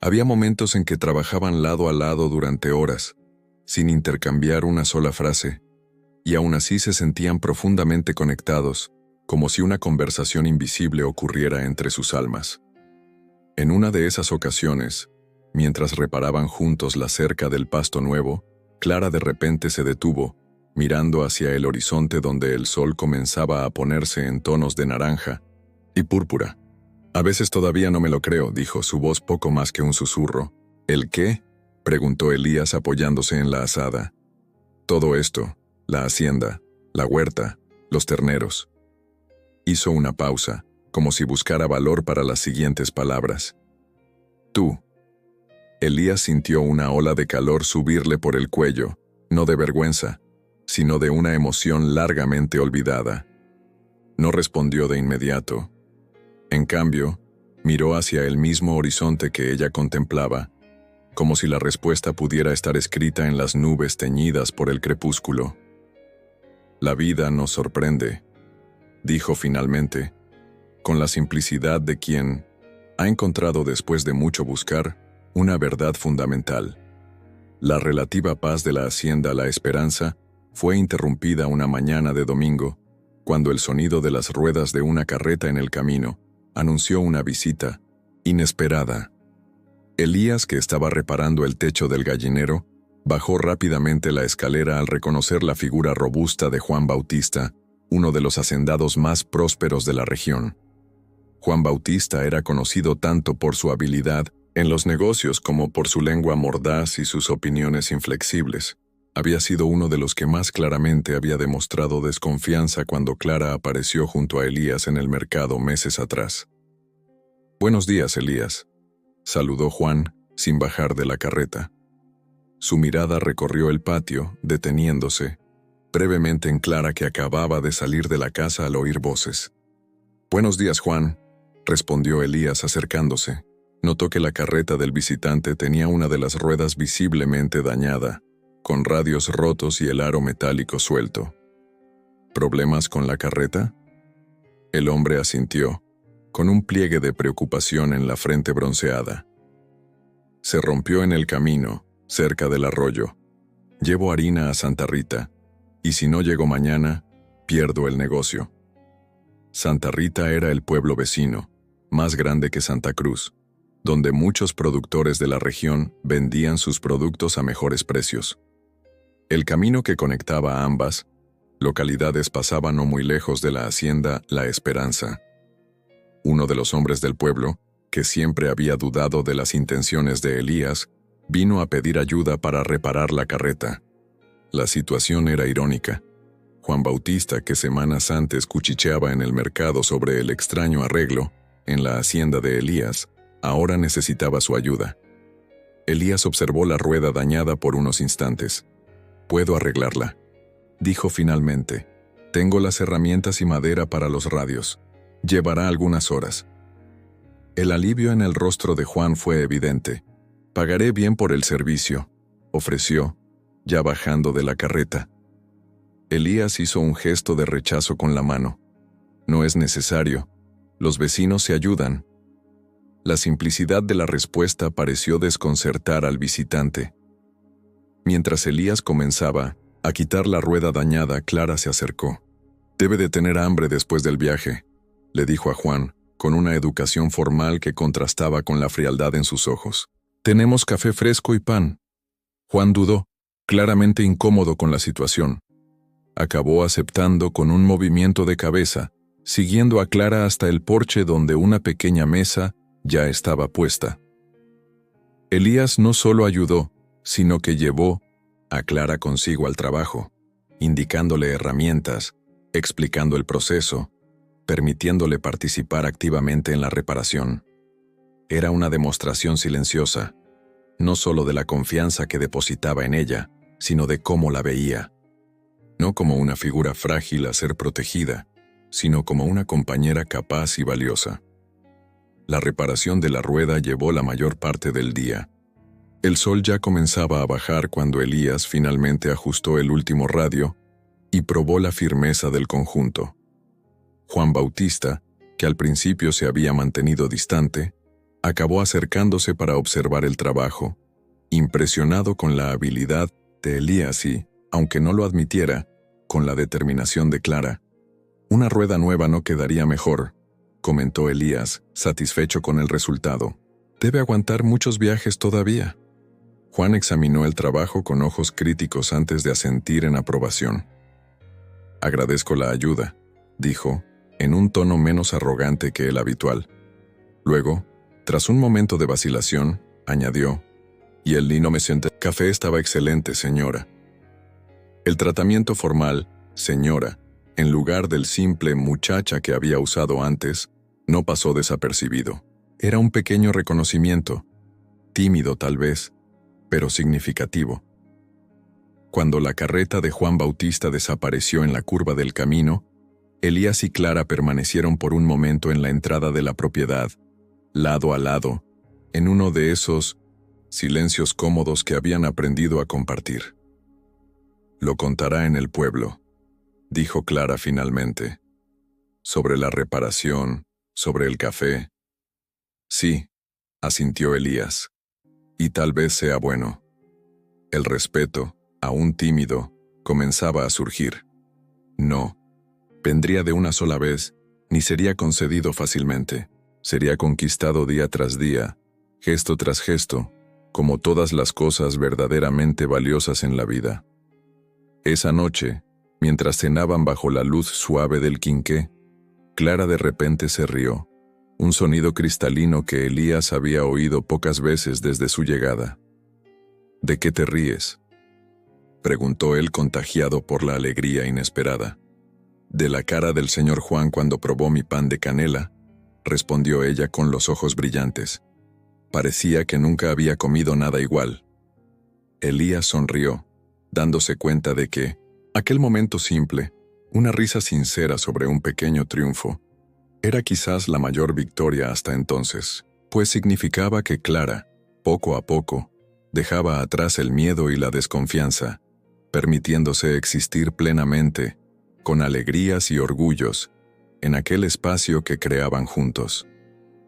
Había momentos en que trabajaban lado a lado durante horas, sin intercambiar una sola frase, y aún así se sentían profundamente conectados, como si una conversación invisible ocurriera entre sus almas. En una de esas ocasiones, mientras reparaban juntos la cerca del pasto nuevo, Clara de repente se detuvo, mirando hacia el horizonte donde el sol comenzaba a ponerse en tonos de naranja y púrpura. «A veces todavía no me lo creo», dijo, su voz poco más que un susurro. «¿El qué?», preguntó Elías apoyándose en la azada. «Todo esto, la hacienda, la huerta, los terneros». Hizo una pausa, como si buscara valor para las siguientes palabras. «Tú». Elías sintió una ola de calor subirle por el cuello, no de vergüenza, sino de una emoción largamente olvidada. No respondió de inmediato. En cambio, miró hacia el mismo horizonte que ella contemplaba, como si la respuesta pudiera estar escrita en las nubes teñidas por el crepúsculo. «La vida nos sorprende», dijo finalmente, con la simplicidad de quien ha encontrado después de mucho buscar una verdad fundamental. La relativa paz de la hacienda La Esperanza fue interrumpida una mañana de domingo, cuando el sonido de las ruedas de una carreta en el camino anunció una visita inesperada. Elías, que estaba reparando el techo del gallinero, bajó rápidamente la escalera al reconocer la figura robusta de Juan Bautista, uno de los hacendados más prósperos de la región. Juan Bautista era conocido tanto por su habilidad en los negocios como por su lengua mordaz y sus opiniones inflexibles. Había sido uno de los que más claramente había demostrado desconfianza cuando Clara apareció junto a Elías en el mercado meses atrás. «Buenos días, Elías», saludó Juan, sin bajar de la carreta. Su mirada recorrió el patio, deteniéndose brevemente en Clara, que acababa de salir de la casa al oír voces. «Buenos días, Juan», respondió Elías acercándose. Notó que la carreta del visitante tenía una de las ruedas visiblemente dañada, con radios rotos y el aro metálico suelto. «¿Problemas con la carreta?». El hombre asintió, con un pliegue de preocupación en la frente bronceada. «Se rompió en el camino, cerca del arroyo. Llevo harina a Santa Rita, y si no llego mañana, pierdo el negocio». Santa Rita era el pueblo vecino, más grande que Santa Cruz, donde muchos productores de la región vendían sus productos a mejores precios. El camino que conectaba a ambas localidades pasaba no muy lejos de la hacienda La Esperanza. Uno de los hombres del pueblo, que siempre había dudado de las intenciones de Elías, vino a pedir ayuda para reparar la carreta. La situación era irónica. Juan Bautista, que semanas antes cuchicheaba en el mercado sobre el extraño arreglo en la hacienda de Elías, ahora necesitaba su ayuda. Elías observó la rueda dañada por unos instantes. «Puedo arreglarla», dijo finalmente. «Tengo las herramientas y madera para los radios. Llevará algunas horas». El alivio en el rostro de Juan fue evidente. «Pagaré bien por el servicio», ofreció, ya bajando de la carreta. Elías hizo un gesto de rechazo con la mano. «No es necesario. Los vecinos se ayudan». La simplicidad de la respuesta pareció desconcertar al visitante. Mientras Elías comenzaba a quitar la rueda dañada, Clara se acercó. «Debe de tener hambre después del viaje», le dijo a Juan, con una educación formal que contrastaba con la frialdad en sus ojos. «Tenemos café fresco y pan». Juan dudó, claramente incómodo con la situación. Acabó aceptando con un movimiento de cabeza, siguiendo a Clara hasta el porche donde una pequeña mesa ya estaba puesta. Elías no solo ayudó, sino que llevó a Clara consigo al trabajo, indicándole herramientas, explicando el proceso, permitiéndole participar activamente en la reparación. Era una demostración silenciosa, no solo de la confianza que depositaba en ella, sino de cómo la veía. No como una figura frágil a ser protegida, sino como una compañera capaz y valiosa. La reparación de la rueda llevó la mayor parte del día. El sol ya comenzaba a bajar cuando Elías finalmente ajustó el último radio y probó la firmeza del conjunto. Juan Bautista, que al principio se había mantenido distante, acabó acercándose para observar el trabajo, impresionado con la habilidad de Elías y, aunque no lo admitiera, con la determinación de Clara. «Una rueda nueva no quedaría mejor», comentó Elías, satisfecho con el resultado. «Debe aguantar muchos viajes todavía». Juan examinó el trabajo con ojos críticos antes de asentir en aprobación. «Agradezco la ayuda», dijo, en un tono menos arrogante que el habitual. Luego, tras un momento de vacilación, añadió, «Y el lino me siente. Café estaba excelente, señora». El tratamiento formal, señora, en lugar del simple muchacha que había usado antes, no pasó desapercibido. Era un pequeño reconocimiento, tímido tal vez, pero significativo. Cuando la carreta de Juan Bautista desapareció en la curva del camino, Elías y Clara permanecieron por un momento en la entrada de la propiedad, lado a lado, en uno de esos silencios cómodos que habían aprendido a compartir. «Lo contará en el pueblo», dijo Clara finalmente. «Sobre la reparación, sobre el café». «Sí», asintió Elías. «Y tal vez sea bueno». El respeto, aún tímido, comenzaba a surgir. No, vendría de una sola vez, ni sería concedido fácilmente. Sería conquistado día tras día, gesto tras gesto, como todas las cosas verdaderamente valiosas en la vida. Esa noche, mientras cenaban bajo la luz suave del quinqué, Clara de repente se rió, un sonido cristalino que Elías había oído pocas veces desde su llegada. «¿De qué te ríes?», preguntó él, contagiado por la alegría inesperada. «De la cara del señor Juan cuando probó mi pan de canela», respondió ella con los ojos brillantes. Parecía que nunca había comido nada igual. Elías sonrió, dándose cuenta de que, aquel momento simple, una risa sincera sobre un pequeño triunfo, era quizás la mayor victoria hasta entonces, pues significaba que Clara, poco a poco, dejaba atrás el miedo y la desconfianza, permitiéndose existir plenamente, con alegrías y orgullos, en aquel espacio que creaban juntos.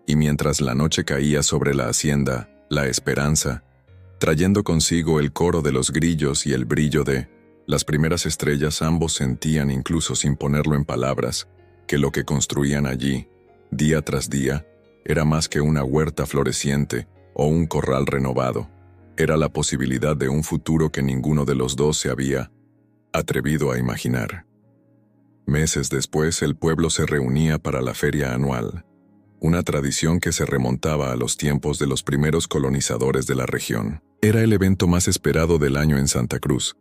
Y mientras la noche caía sobre la hacienda, La Esperanza, trayendo consigo el coro de los grillos y el brillo de las primeras estrellas, ambos sentían, incluso sin ponerlo en palabras, que lo que construían allí, día tras día, era más que una huerta floreciente o un corral renovado. Era la posibilidad de un futuro que ninguno de los dos se había atrevido a imaginar. Meses después, el pueblo se reunía para la feria anual, una tradición que se remontaba a los tiempos de los primeros colonizadores de la región. Era el evento más esperado del año en Santa Cruz,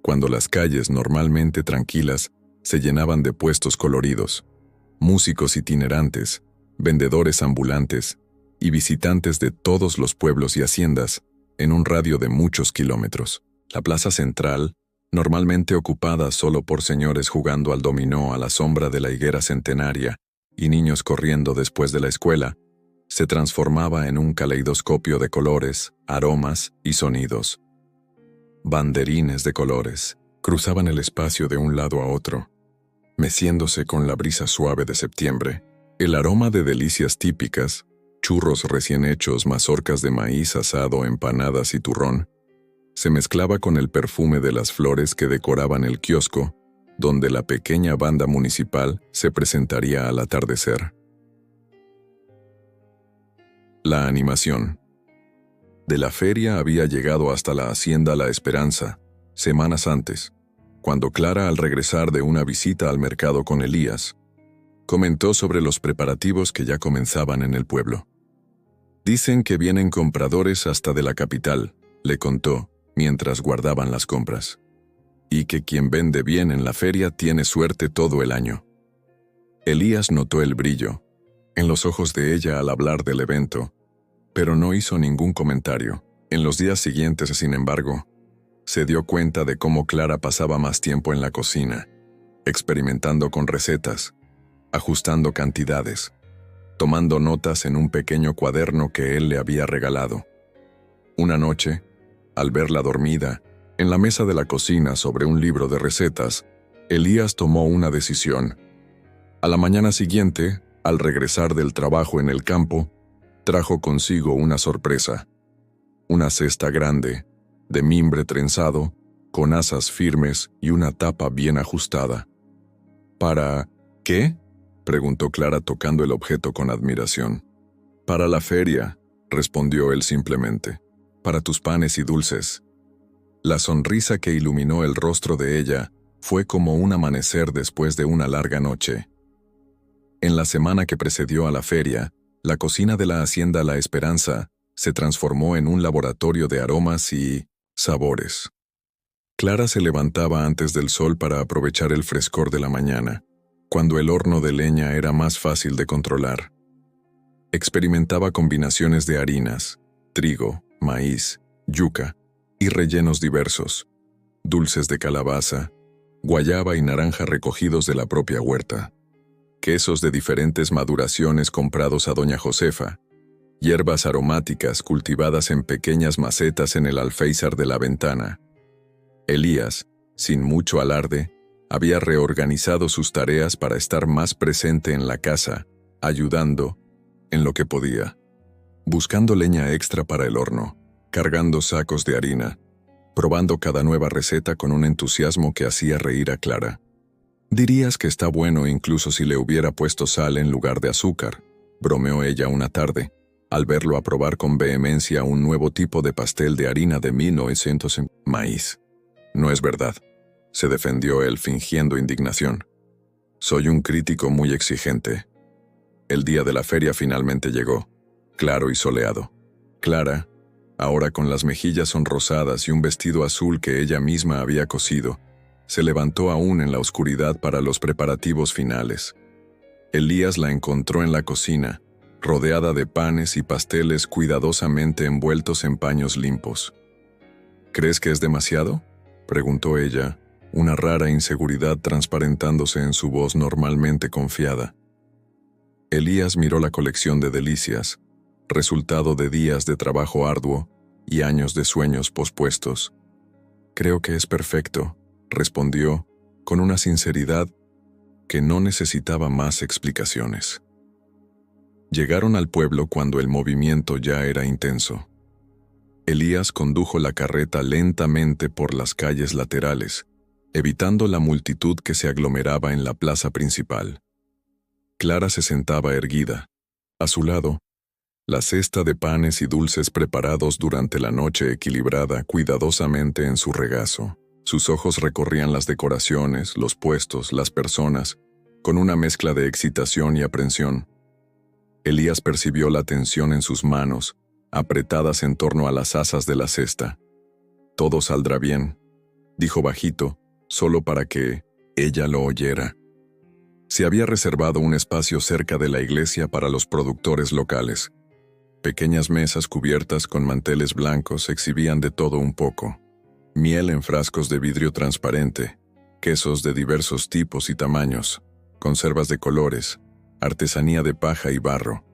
cuando las calles, normalmente tranquilas, se llenaban de puestos coloridos, músicos itinerantes, vendedores ambulantes y visitantes de todos los pueblos y haciendas en un radio de muchos kilómetros. La plaza central, normalmente ocupada solo por señores jugando al dominó a la sombra de la higuera centenaria y niños corriendo después de la escuela, se transformaba en un caleidoscopio de colores, aromas y sonidos. Banderines de colores cruzaban el espacio de un lado a otro, meciéndose con la brisa suave de septiembre. El aroma de delicias típicas, churros recién hechos, mazorcas de maíz asado, empanadas y turrón, se mezclaba con el perfume de las flores que decoraban el kiosco, donde la pequeña banda municipal se presentaría al atardecer. La animación de la feria había llegado hasta la hacienda La Esperanza, semanas antes, cuando Clara, al regresar de una visita al mercado con Elías, comentó sobre los preparativos que ya comenzaban en el pueblo. Dicen que vienen compradores hasta de la capital, le contó, mientras guardaban las compras. Y que quien vende bien en la feria tiene suerte todo el año. Elías notó el brillo en los ojos de ella al hablar del evento, pero no hizo ningún comentario. En los días siguientes, sin embargo, se dio cuenta de cómo Clara pasaba más tiempo en la cocina, experimentando con recetas, ajustando cantidades, tomando notas en un pequeño cuaderno que él le había regalado. Una noche, al verla dormida, en la mesa de la cocina sobre un libro de recetas, Elías tomó una decisión. A la mañana siguiente, al regresar del trabajo en el campo, trajo consigo una sorpresa. Una cesta grande, de mimbre trenzado, con asas firmes y una tapa bien ajustada. ¿Para qué?, preguntó Clara tocando el objeto con admiración. «Para la feria», respondió él simplemente. «Para tus panes y dulces». La sonrisa que iluminó el rostro de ella fue como un amanecer después de una larga noche. En la semana que precedió a la feria, la cocina de la hacienda La Esperanza se transformó en un laboratorio de aromas y sabores. Clara se levantaba antes del sol para aprovechar el frescor de la mañana, cuando el horno de leña era más fácil de controlar. Experimentaba combinaciones de harinas, trigo, maíz, yuca y rellenos diversos, dulces de calabaza, guayaba y naranja recogidos de la propia huerta, quesos de diferentes maduraciones comprados a doña Josefa, hierbas aromáticas cultivadas en pequeñas macetas en el alféizar de la ventana. Elías, sin mucho alarde, había reorganizado sus tareas para estar más presente en la casa, ayudando en lo que podía, buscando leña extra para el horno, cargando sacos de harina, probando cada nueva receta con un entusiasmo que hacía reír a Clara. «Dirías que está bueno incluso si le hubiera puesto sal en lugar de azúcar», bromeó ella una tarde, al verlo aprobar con vehemencia un nuevo tipo de pastel de harina de 1900 en maíz. «No es verdad», se defendió él fingiendo indignación. «Soy un crítico muy exigente». El día de la feria finalmente llegó, claro y soleado. Clara, ahora con las mejillas sonrosadas y un vestido azul que ella misma había cosido, se levantó aún en la oscuridad para los preparativos finales. Elías la encontró en la cocina, rodeada de panes y pasteles cuidadosamente envueltos en paños limpos. «¿Crees que es demasiado?», preguntó ella, una rara inseguridad transparentándose en su voz normalmente confiada. Elías miró la colección de delicias, resultado de días de trabajo arduo y años de sueños pospuestos. «Creo que es perfecto», respondió, con una sinceridad que no necesitaba más explicaciones. Llegaron al pueblo cuando el movimiento ya era intenso. Elías condujo la carreta lentamente por las calles laterales, evitando la multitud que se aglomeraba en la plaza principal. Clara se sentaba erguida. A su lado, La cesta de panes y dulces preparados durante la noche equilibrada cuidadosamente en su regazo. Sus ojos recorrían las decoraciones, los puestos, las personas, con una mezcla de excitación y aprensión. Elías percibió la tensión en sus manos, apretadas en torno a las asas de la cesta. «Todo saldrá bien», dijo bajito, solo para que ella lo oyera. Se había reservado un espacio cerca de la iglesia para los productores locales. Pequeñas mesas cubiertas con manteles blancos exhibían de todo un poco. Miel en frascos de vidrio transparente, quesos de diversos tipos y tamaños, conservas de colores, artesanía de paja y barro.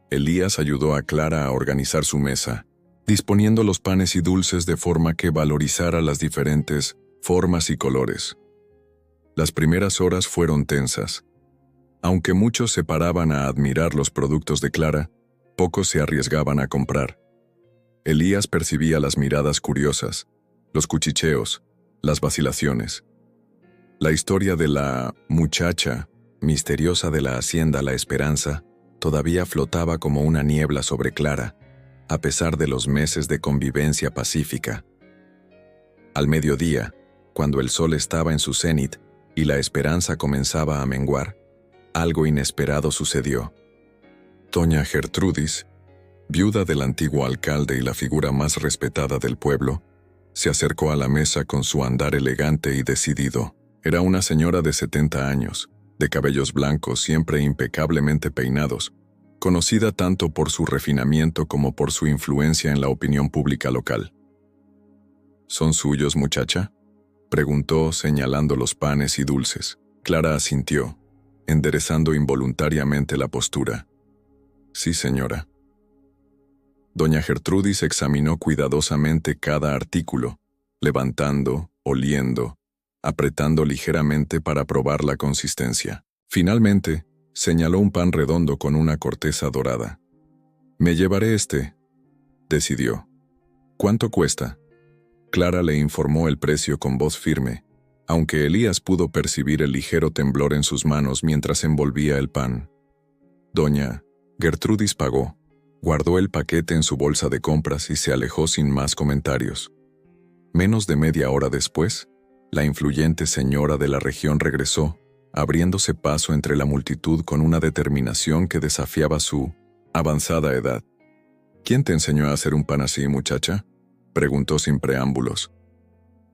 Elías ayudó a Clara a organizar su mesa, disponiendo los panes y dulces de forma que valorizara las diferentes formas y colores. Las primeras horas fueron tensas. Aunque muchos se paraban a admirar los productos de Clara, pocos se arriesgaban a comprar. Elías percibía las miradas curiosas, los cuchicheos, las vacilaciones. La historia de la muchacha misteriosa de la hacienda La Esperanza todavía flotaba como una niebla sobre Clara, a pesar de los meses de convivencia pacífica. Al mediodía, cuando el sol estaba en su cenit y la esperanza comenzaba a menguar, algo inesperado sucedió. Doña Gertrudis, viuda del antiguo alcalde y la figura más respetada del pueblo, se acercó a la mesa con su andar elegante y decidido. Era una señora de 70 años, de cabellos blancos siempre impecablemente peinados, conocida tanto por su refinamiento como por su influencia en la opinión pública local. «¿Son suyos, muchacha?», preguntó señalando los panes y dulces. Clara asintió, enderezando involuntariamente la postura. «Sí, señora». Doña Gertrudis examinó cuidadosamente cada artículo, levantando, oliendo, apretando ligeramente para probar la consistencia. Finalmente, señaló un pan redondo con una corteza dorada. «Me llevaré este», decidió. «¿Cuánto cuesta?». Clara le informó el precio con voz firme, aunque Elías pudo percibir el ligero temblor en sus manos mientras envolvía el pan. Doña Gertrudis pagó, guardó el paquete en su bolsa de compras y se alejó sin más comentarios. Menos de media hora después, la influyente señora de la región regresó, abriéndose paso entre la multitud con una determinación que desafiaba su avanzada edad. «¿Quién te enseñó a hacer un pan así, muchacha?», preguntó sin preámbulos.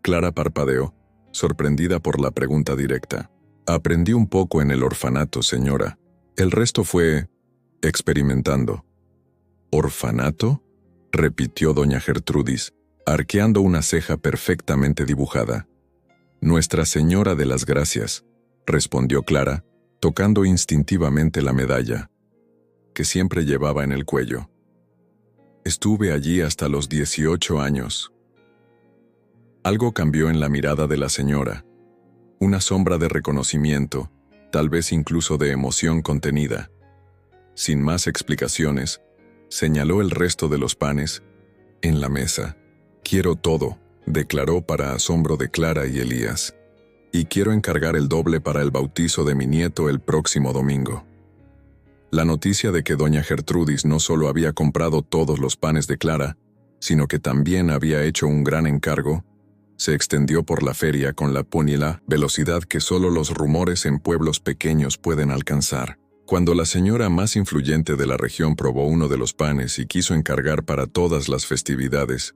Clara parpadeó, sorprendida por la pregunta directa. «Aprendí un poco en el orfanato, señora. El resto fue experimentando». «¿Orfanato?», repitió doña Gertrudis, arqueando una ceja perfectamente dibujada. «Nuestra Señora de las Gracias», respondió Clara, tocando instintivamente la medalla, que siempre llevaba en el cuello. «Estuve allí hasta los 18 años». Algo cambió en la mirada de la señora. Una sombra de reconocimiento, tal vez incluso de emoción contenida. Sin más explicaciones, señaló el resto de los panes en la mesa. «Quiero todo», declaró para asombro de Clara y Elías. «Y quiero encargar el doble para el bautizo de mi nieto el próximo domingo». La noticia de que doña Gertrudis no solo había comprado todos los panes de Clara, sino que también había hecho un gran encargo, se extendió por la feria con la puñila velocidad que solo los rumores en pueblos pequeños pueden alcanzar. Cuando la señora más influyente de la región probó uno de los panes y quiso encargar para todas las festividades,